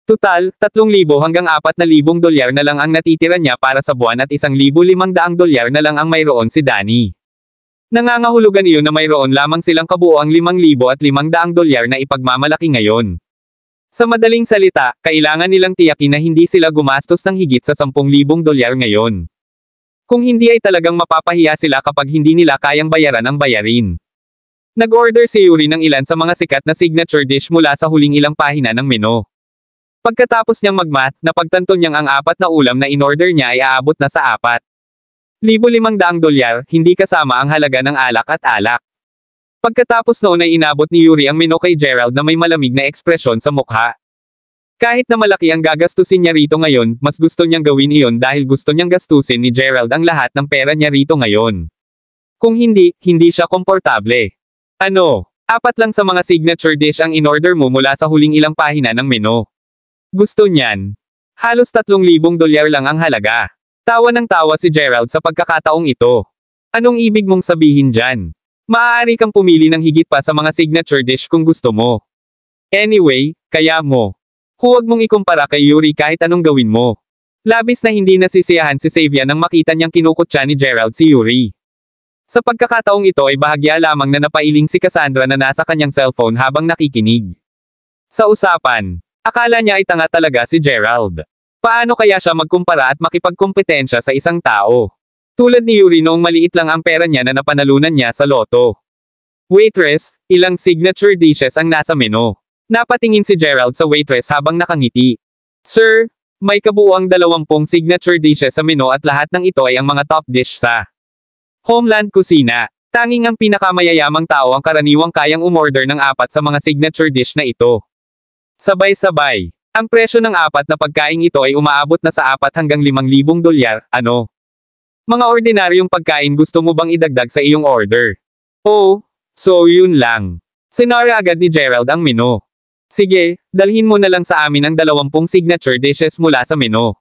Tutal, 3,000 hanggang 4,000 dolyar na lang ang natitira niya para sa buwan at 1,500 dolyar na lang ang mayroon si Danny. Nangangahulugan iyon na mayroon lamang silang kabuoang 5,500 dolyar na ipagmamalaki ngayon. Sa madaling salita, kailangan nilang tiyakin na hindi sila gumastos ng higit sa 10,000 dolyar ngayon. Kung hindi ay talagang mapapahiya sila kapag hindi nila kayang bayaran ang bayarin. Nag-order si Yuri ng ilan sa mga sikat na signature dish mula sa huling ilang pahina ng menu. Pagkatapos niyang magmath, napagtanto niyang ang 4 na ulam na in-order niya ay aabot na sa 4,500 dolyar, hindi kasama ang halaga ng alak at alak. Pagkatapos noon ay inabot ni Yuri ang menu kay Gerald na may malamig na ekspresyon sa mukha. Kahit na malaki ang gagastusin niya rito ngayon, mas gusto niyang gawin iyon dahil gusto niyang gastusin ni Gerald ang lahat ng pera niya rito ngayon. Kung hindi, hindi siya komportable. Ano? 4 lang sa mga signature dish ang in-order mo mula sa huling ilang pahina ng menu. Gusto niyan. Halos 3,000 dolyar lang ang halaga. Tawa ng tawa si Gerald sa pagkakataong ito. Anong ibig mong sabihin dyan? Maaari kang pumili ng higit pa sa mga signature dish kung gusto mo. Anyway, kaya mo. Huwag mong ikumpara kay Yuri kahit anong gawin mo. Labis na hindi nasisiyahan si Xavier nang makita niyang kinukutya ni Gerald si Yuri. Sa pagkakataong ito ay bahagya lamang na napailing si Cassandra na nasa kanyang cellphone habang nakikinig. Sa usapan, akala niya ay tanga talaga si Gerald. Paano kaya siya magkumpara at makipagkompetensya sa isang tao? Tulad ni Yuri noong maliit lang ang pera niya na napanalunan niya sa loto. Waitress, ilang signature dishes ang nasa menu. Napatingin si Gerald sa waitress habang nakangiti. Sir, may kabuuang 20 signature dishes sa menu at lahat ng ito ay ang mga top dish sa Homeland Kusina. Tanging ang pinakamayayamang tao ang karaniwang kayang umorder ng 4 sa mga signature dish na ito. Sabay-sabay. Ang presyo ng 4 na pagkain ito ay umaabot na sa 4 hanggang 5,000 dolyar, ano? Mga ordinaryong pagkain gusto mo bang idagdag sa iyong order? Oh, so yun lang. Sinara agad ni Gerald ang menu. Sige, dalhin mo na lang sa amin ang 20 signature dishes mula sa menu.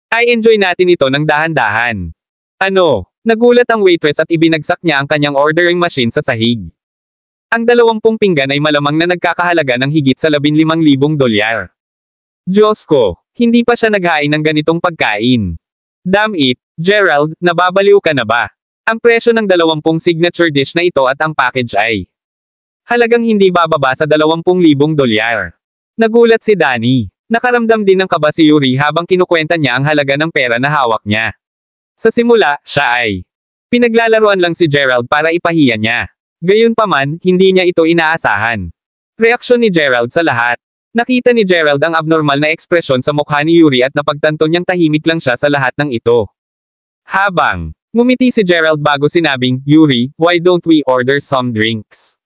Ay enjoy natin ito ng dahan-dahan. Ano? Nagulat ang waitress at ibinagsak niya ang kanyang ordering machine sa sahig. Ang 20 pinggan ay malamang na nagkakahalaga ng higit sa 15,000 dolyar. Diyos ko, hindi pa siya naghain ng ganitong pagkain. Damn it, Gerald, nababaliw ka na ba? Ang presyo ng 20 signature dish na ito at ang package ay halagang hindi bababa sa 20,000 dolyar. Nagulat si Danny. Nakaramdam din ng kaba si Yuri habang kinukwenta niya ang halaga ng pera na hawak niya. Sa simula, siya ay pinaglalaruan lang si Gerald para ipahiya niya. Gayunpaman, hindi niya ito inaasahan. Reaksyon ni Gerald sa lahat. Nakita ni Gerald ang abnormal na ekspresyon sa mukha ni Yuri at napagtanto niyang tahimik lang siya sa lahat ng ito. Habang ngumiti si Gerald bago sinabing, Yuri, why don't we order some drinks?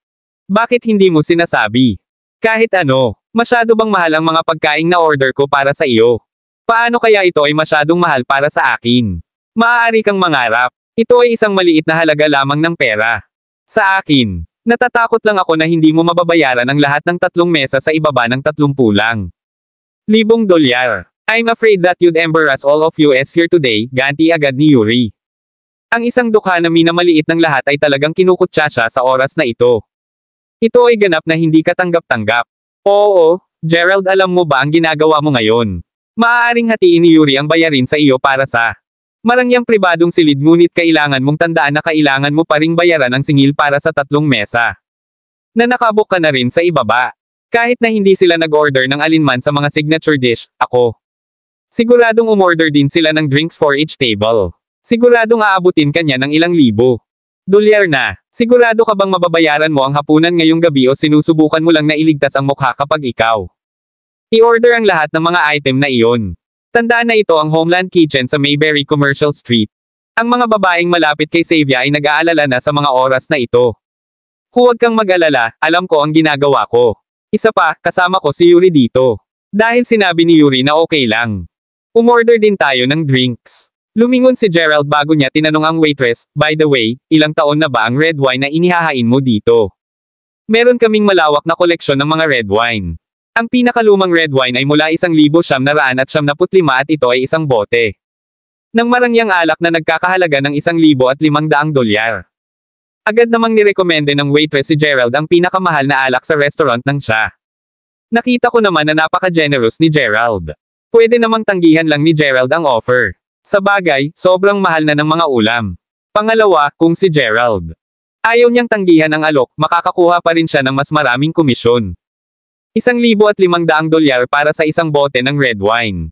Bakit hindi mo sinasabi? Kahit ano, masyado bang mahal ang mga pagkaing na order ko para sa iyo? Paano kaya ito ay masyadong mahal para sa akin? Maaari kang mangarap. Ito ay isang maliit na halaga lamang ng pera. Sa akin, natatakot lang ako na hindi mo mababayaran ang lahat ng 3 mesa sa ibaba ng 30 lang. 1,000 dolyar. I'm afraid that you'd embarrass all of us here today, ganti agad ni Yuri. Ang isang dukha na minamaliit ng lahat ay talagang kinukutya siya sa oras na ito. Ito ay ganap na hindi katanggap-tanggap. Oo, Gerald, alam mo ba ang ginagawa mo ngayon? Maaaring hatiin ni Yuri ang bayarin sa iyo para sa marangyang pribadong silid ngunit kailangan mong tandaan na kailangan mo pa ring bayaran ang singil para sa 3 mesa. Na nakabok ka na rin sa ibaba. Kahit na hindi sila nag-order ng alinman sa mga signature dish, ako. Siguradong umorder din sila ng drinks for each table. Siguradong aabutin kanya ng ilang libo dolyar na. Sigurado ka bang mababayaran mo ang hapunan ngayong gabi o sinusubukan mo lang na iligtas ang mukha kapag ikaw i-order ang lahat ng mga item na iyon? Tandaan na ito ang Homeland Kitchen sa Mayberry Commercial Street. Ang mga babaeng malapit kay Xavier ay nag-aalala na sa mga oras na ito. Huwag kang mag-alala, alam ko ang ginagawa ko. Isa pa, kasama ko si Yuri dito. Dahil sinabi ni Yuri na okay lang. Umorder din tayo ng drinks. Lumingon si Gerald bago niya tinanong ang waitress, by the way, ilang taon na ba ang red wine na inihahain mo dito? Meron kaming malawak na koleksyon ng mga red wine. Ang pinakalumang red wine ay mula 1,995 at ito ay isang bote. ng marangyang alak na nagkakahalaga ng $1,500. Agad namang nirekomende ng waitress si Gerald ang pinakamahal na alak sa restaurant ng siya. Nakita ko naman na napaka-generous ni Gerald. Pwede namang tanggihan lang ni Gerald ang offer. Sa bagay, sobrang mahal na ng mga ulam. Pangalawa, kung si Gerald ayaw niyang tanggihan ang alok, makakakuha pa rin siya ng mas maraming komisyon. $1,500 para sa isang bote ng red wine.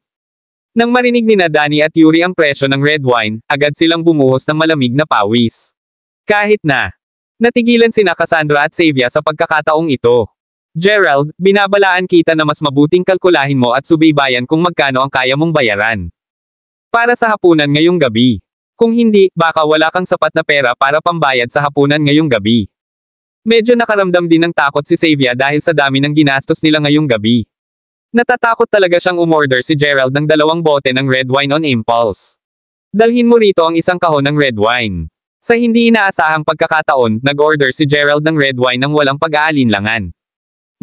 Nang marinig ni Danny at Yuri ang presyo ng red wine, agad silang bumuhos ng malamig na pawis. Kahit na natigilan sina Cassandra at Xavier sa pagkakataong ito. Gerald, binabalaan kita na mas mabuting kalkulahin mo at subaybayan kung magkano ang kaya mong bayaran para sa hapunan ngayong gabi. Kung hindi, baka wala kang sapat na pera para pambayad sa hapunan ngayong gabi. Medyo nakaramdam din ng takot si Xavier dahil sa dami ng ginastos nila ngayong gabi. Natatakot talaga siyang umorder si Gerald ng 2 bote ng red wine on impulse. Dalhin mo rito ang isang kahon ng red wine. Sa hindi inaasahang pagkakataon, nag-order si Gerald ng red wine ng walang pag-aalinlangan.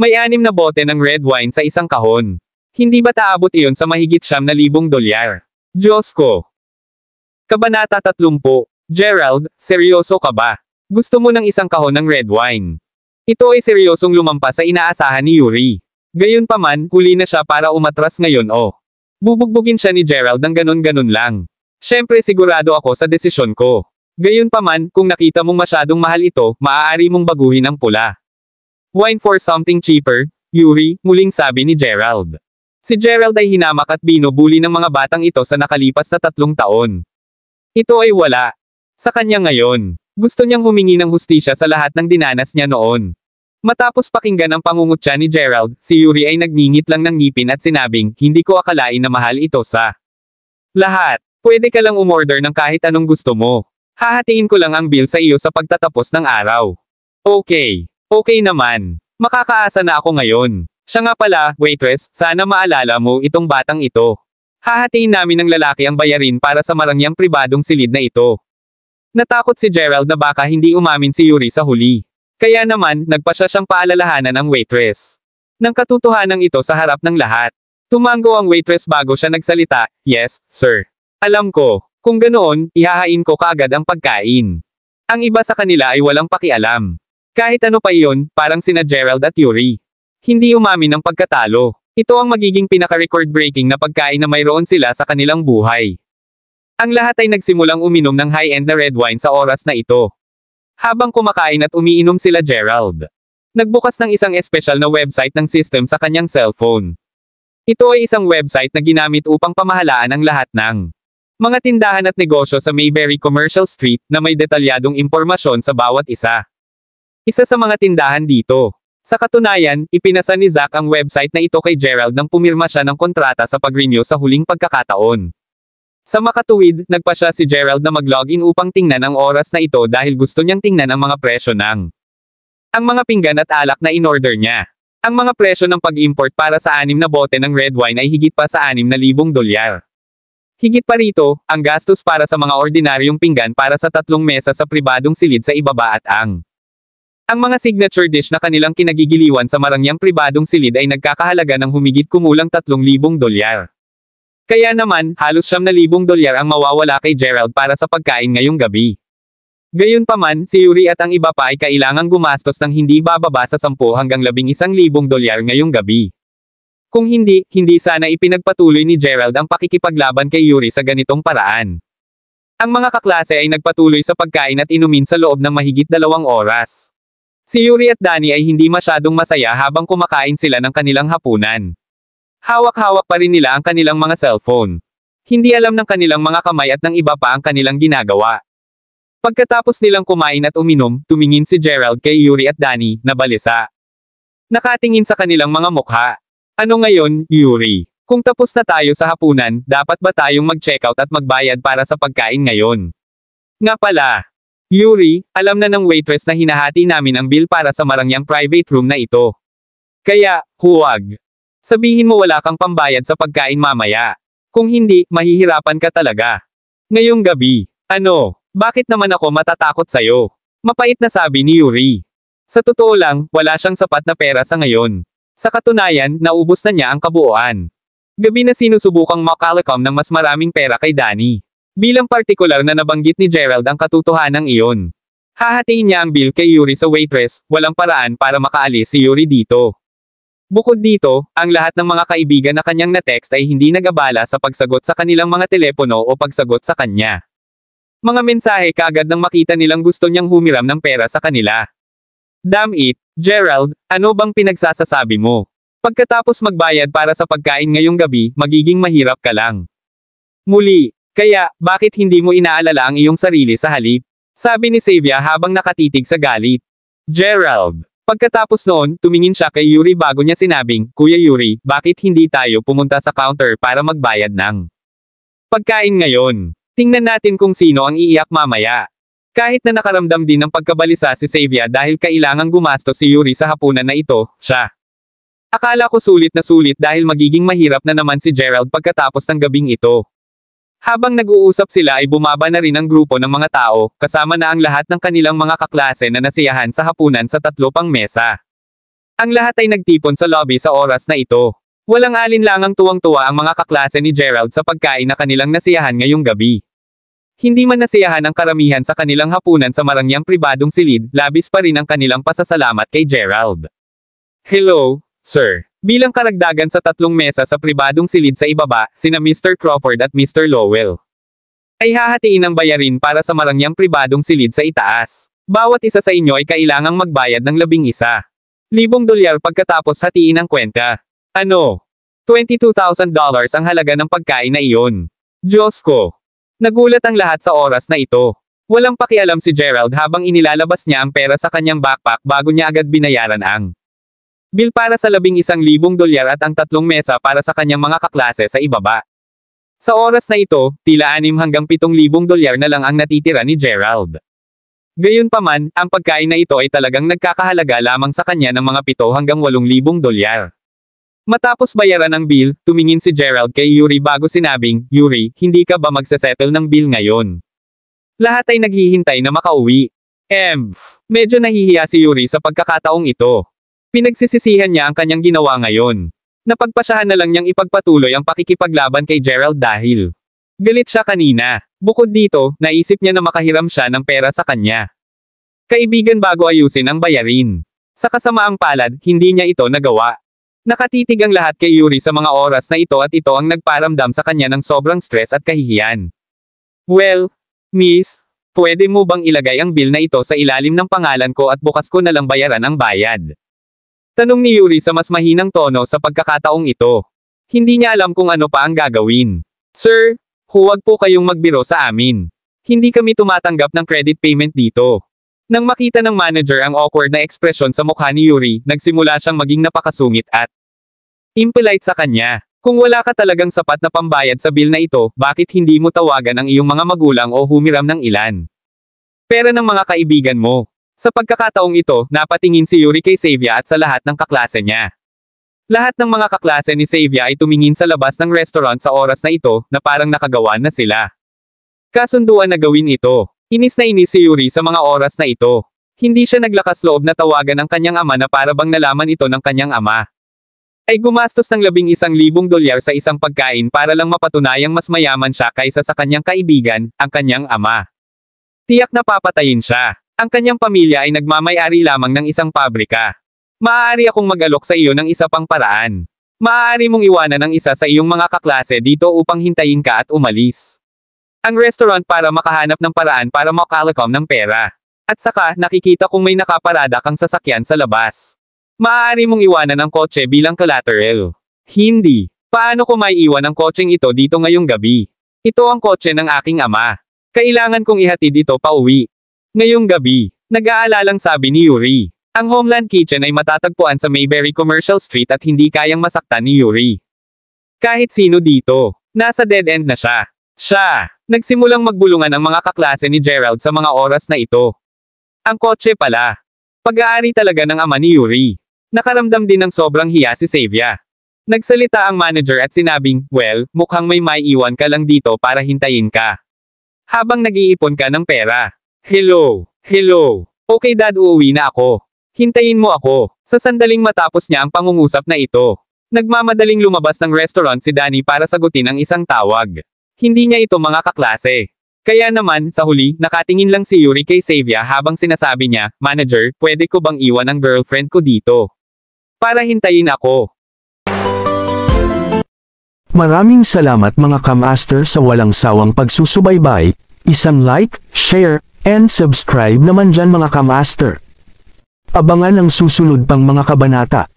May 6 na bote ng red wine sa isang kahon. Hindi ba taabot iyon sa mahigit $9,000? Diyos ko! Kabanata 30. Gerald, seryoso ka ba? Gusto mo ng isang kahon ng red wine? Ito ay seryosong lumampas sa inaasahan ni Yuri. Gayunpaman, huli na siya para umatras ngayon bubugbugin siya ni Gerald ng ganun-ganun lang. Siyempre sigurado ako sa desisyon ko. Gayunpaman, kung nakita mong masyadong mahal ito, maaari mong baguhin ang pula. Wine for something cheaper, Yuri, muling sabi ni Gerald. Si Gerald ay hinamak at binubuli ng mga batang ito sa nakalipas na 3 taon. Ito ay wala sa kanya ngayon. Gusto niyang humingi ng hustisya sa lahat ng dinanas niya noon. Matapos pakinggan ang pangungutya ni Gerald, si Yuri ay nagngingit lang ng ngipin at sinabing, hindi ko akalain na mahal ito sa lahat. Pwede ka lang umorder ng kahit anong gusto mo. Hahatiin ko lang ang bill sa iyo sa pagtatapos ng araw. Okay. Okay naman. Makakaasa na ako ngayon. Siya nga pala, waitress, sana maalala mo itong batang ito. Hahatiin namin ng lalaki ang bayarin para sa marangyang pribadong silid na ito. Natakot si Gerald na baka hindi umamin si Yuri sa huli. Kaya naman, nagpasya siyang paalalahanan ang waitress ng katotohanan ito sa harap ng lahat. Tumango ang waitress bago siya nagsalita, yes, sir. Alam ko. Kung ganoon, ihahain ko kaagad ang pagkain. Ang iba sa kanila ay walang pakialam. Kahit ano pa iyon, parang sina Gerald at Yuri. Hindi umamin ng pagkatalo. Ito ang magiging pinaka-record-breaking na pagkain na mayroon sila sa kanilang buhay. Ang lahat ay nagsimulang uminom ng high-end na red wine sa oras na ito. Habang kumakain at umiinom sila Gerald nagbukas ng isang espesyal na website ng system sa kanyang cellphone. Ito ay isang website na ginamit upang pamahalaan ang lahat ng mga tindahan at negosyo sa Mayberry Commercial Street na may detalyadong impormasyon sa bawat isa. Isa sa mga tindahan dito. Sa katunayan, ipinasa ni Zack ang website na ito kay Gerald nang pumirma siya ng kontrata sa pag-renew sa huling pagkakataon. Sa makatuwid, nagpa siya si Gerald na mag-login upang tingnan ang oras na ito dahil gusto niyang tingnan ang mga presyo ng ang mga pinggan at alak na in-order niya. Ang mga presyo ng pag-import para sa 6 na bote ng red wine ay higit pa sa $6,000. Higit pa rito, ang gastos para sa mga ordinaryong pinggan para sa 3 mesa sa pribadong silid sa ibaba at ang mga signature dish na kanilang kinagigiliwan sa marangyang pribadong silid ay nagkakahalaga ng humigit kumulang $3,000. Kaya naman, halos $9,000 ang mawawala kay Gerald para sa pagkain ngayong gabi. Gayunpaman, si Yuri at ang iba pa ay kailangang gumastos ng hindi bababa sa $10,000 hanggang $11,000 ngayong gabi. Kung hindi sana ipinagpatuloy ni Gerald ang pakikipaglaban kay Yuri sa ganitong paraan. Ang mga kaklase ay nagpatuloy sa pagkain at inumin sa loob ng mahigit 2 oras. Si Yuri at Danny ay hindi masyadong masaya habang kumakain sila ng kanilang hapunan. Hawak-hawak pa rin nila ang kanilang mga cellphone. Hindi alam ng kanilang mga kamay at ng iba pa ang kanilang ginagawa. Pagkatapos nilang kumain at uminom, tumingin si Gerald kay Yuri at Danny, na balisa. Nakatingin sa kanilang mga mukha. Ano ngayon, Yuri? Kung tapos na tayo sa hapunan, dapat ba tayong mag-checkout at magbayad para sa pagkain ngayon? Nga pala. Yuri, alam na ng waitress na hinahati namin ang bill para sa marangyang private room na ito. Kaya, huwag. Sabihin mo wala kang pambayad sa pagkain mamaya. Kung hindi, mahihirapan ka talaga. Ngayong gabi. Ano? Bakit naman ako matatakot sa'yo? Mapait na sabi ni Yuri. Sa totoo lang, wala siyang sapat na pera sa ngayon. Sa katunayan, naubos na niya ang kabuuan. Gabi na sinusubukang makalakam ng mas maraming pera kay Danny. Bilang partikular na nabanggit ni Gerald ang katotohanang iyon. Hahatiin niya ang bill kay Yuri sa waitress, walang paraan para makaalis si Yuri dito. Bukod dito, ang lahat ng mga kaibigan na kanyang na-text ay hindi nag-abala sa pagsagot sa kanilang mga telepono o pagsagot sa kanya. Mga mensahe kaagad nang makita nilang gusto niyang humiram ng pera sa kanila. Damn it, Gerald, ano bang pinagsasasabi mo? Pagkatapos magbayad para sa pagkain ngayong gabi, magiging mahirap ka lang. Muli, kaya, bakit hindi mo inaalala ang iyong sarili sa halip? Sabi ni Xavier habang nakatitig sa galit. Gerald. Pagkatapos noon, tumingin siya kay Yuri bago niya sinabing, Kuya Yuri, bakit hindi tayo pumunta sa counter para magbayad ng pagkain ngayon? Tingnan natin kung sino ang iiyak mamaya. Kahit na nakaramdam din ng pagkabalisa si Xavier dahil kailangang gumastos si Yuri sa hapunan na ito, siya. Akala ko sulit na sulit dahil magiging mahirap na naman si Gerald pagkatapos ng gabing ito. Habang nag-uusap sila ay bumaba na rin ang grupo ng mga tao, kasama na ang lahat ng kanilang mga kaklase na nasiyahan sa hapunan sa 3 pang mesa. Ang lahat ay nagtipon sa lobby sa oras na ito. Walang alinlangang tuwang-tuwa ang mga kaklase ni Gerald sa pagkain na kanilang nasiyahan ngayong gabi. Hindi man nasiyahan ang karamihan sa kanilang hapunan sa marangyang pribadong silid, labis pa rin ang kanilang pasasalamat kay Gerald. Hello, sir. Bilang karagdagan sa 3 mesa sa pribadong silid sa ibaba, sina Mr. Crawford at Mr. Lowell ay hahatiin ang bayarin para sa marangyang pribadong silid sa itaas. Bawat isa sa inyo ay kailangang magbayad ng $11,000 pagkatapos hatiin ang kwenta. Ano? $22,000 ang halaga ng pagkain na iyon. Diyos ko! Nagulat ang lahat sa oras na ito. Walang pakialam si Gerald habang inilalabas niya ang pera sa kanyang backpack bago niya agad binayaran ang bill para sa $11,000 at ang 3 mesa para sa kanyang mga kaklase sa ibaba. Sa oras na ito, tila $6,000 hanggang $7,000 na lang ang natitira ni Gerald. Gayunpaman, ang pagkain na ito ay talagang nagkakahalaga lamang sa kanya ng mga $7,000 hanggang $8,000. Matapos bayaran ang bill, tumingin si Gerald kay Yuri bago sinabing, Yuri, hindi ka ba magsasettle ng bill ngayon? Lahat ay naghihintay na makauwi. Medyo nahihiya si Yuri sa pagkakataong ito. Pinagsisisihan niya ang kanyang ginawa ngayon. Napagpasyahan na lang niyang ipagpatuloy ang pakikipaglaban kay Gerald dahil galit siya kanina. Bukod dito, naisip niya na makahiram siya ng pera sa kanya. Kaibigan bago ayusin ang bayarin. Sa kasamaang palad, hindi niya ito nagawa. Nakatitig ang lahat kay Yuri sa mga oras na ito at ito ang nagparamdam sa kanya ng sobrang stress at kahihiyan. Well, miss, pwede mo bang ilagay ang bill na ito sa ilalim ng pangalan ko at bukas ko na lang bayaran ang bayad? Tanong ni Yuri sa mas mahinang tono sa pagkakataong ito. Hindi niya alam kung ano pa ang gagawin. Sir, huwag po kayong magbiro sa amin. Hindi kami tumatanggap ng credit payment dito. Nang makita ng manager ang awkward na ekspresyon sa mukha ni Yuri, nagsimula siyang maging napakasungit at impolite sa kanya. Kung wala ka talagang sapat na pambayad sa bill na ito, bakit hindi mo tawagan ang iyong mga magulang o humiram ng ilan? Pera ng mga kaibigan mo. Sa pagkakataong ito, napatingin si Yuri kay Xavier at sa lahat ng kaklase niya. Lahat ng mga kaklase ni Xavier ay tumingin sa labas ng restaurant sa oras na ito, na parang nakagawa na sila. Kasunduan na gawin ito. Inis na inis si Yuri sa mga oras na ito. Hindi siya naglakas loob na tawagan ang kanyang ama na para bang nalaman ito ng kanyang ama. Ay gumastos ng $11,000 sa isang pagkain para lang mapatunayang mas mayaman siya kaysa sa kanyang kaibigan, ang kanyang ama. Tiyak na papatayin siya. Ang kanyang pamilya ay nagmamay-ari lamang ng isang pabrika. Maaari akong mag-alok sa iyo ng isa pang paraan. Maaari mong iwanan ang isa sa iyong mga kaklase dito upang hintayin ka at umalis ang restaurant para makahanap ng paraan para makalakom ng pera. At saka, nakikita kung may nakaparada kang sasakyan sa labas. Maaari mong iwanan ang kotse bilang collateral. Hindi. Paano ko maiiwan ang kotseng ito dito ngayong gabi? Ito ang kotse ng aking ama. Kailangan kong ihatid ito pa uwi. Ngayong gabi, nag-aalalang sabi ni Yuri. Ang Homeland Kitchen ay matatagpuan sa Mayberry Commercial Street at hindi kayang masaktan ni Yuri. Kahit sino dito, nasa dead end na siya. Nagsimulang magbulungan ang mga kaklase ni Gerald sa mga oras na ito. Ang kotse pala. Pag-aari talaga ng ama ni Yuri. Nakaramdam din ng sobrang hiya si Xavier. Nagsalita ang manager at sinabing, well, mukhang may maiiwan ka lang dito para hintayin ka. Habang nag-iipon ka ng pera. Hello. Okay dad, uuwi na ako. Hintayin mo ako. Sa sandaling matapos niya ang pangungusap na ito, nagmamadaling lumabas ng restaurant si Danny para sagutin ang isang tawag. Hindi niya ito mga kaklase. Kaya naman, sa huli, nakatingin lang si Yuri kay Xavier habang sinasabi niya, "Manager, pwede ko bang iwan ang girlfriend ko dito? Para hintayin ako." Maraming salamat mga ka-master sa walang sawang pagsusubaybay, isang like, share, and subscribe naman dyan mga ka-master. Abangan ang susunod pang mga kabanata.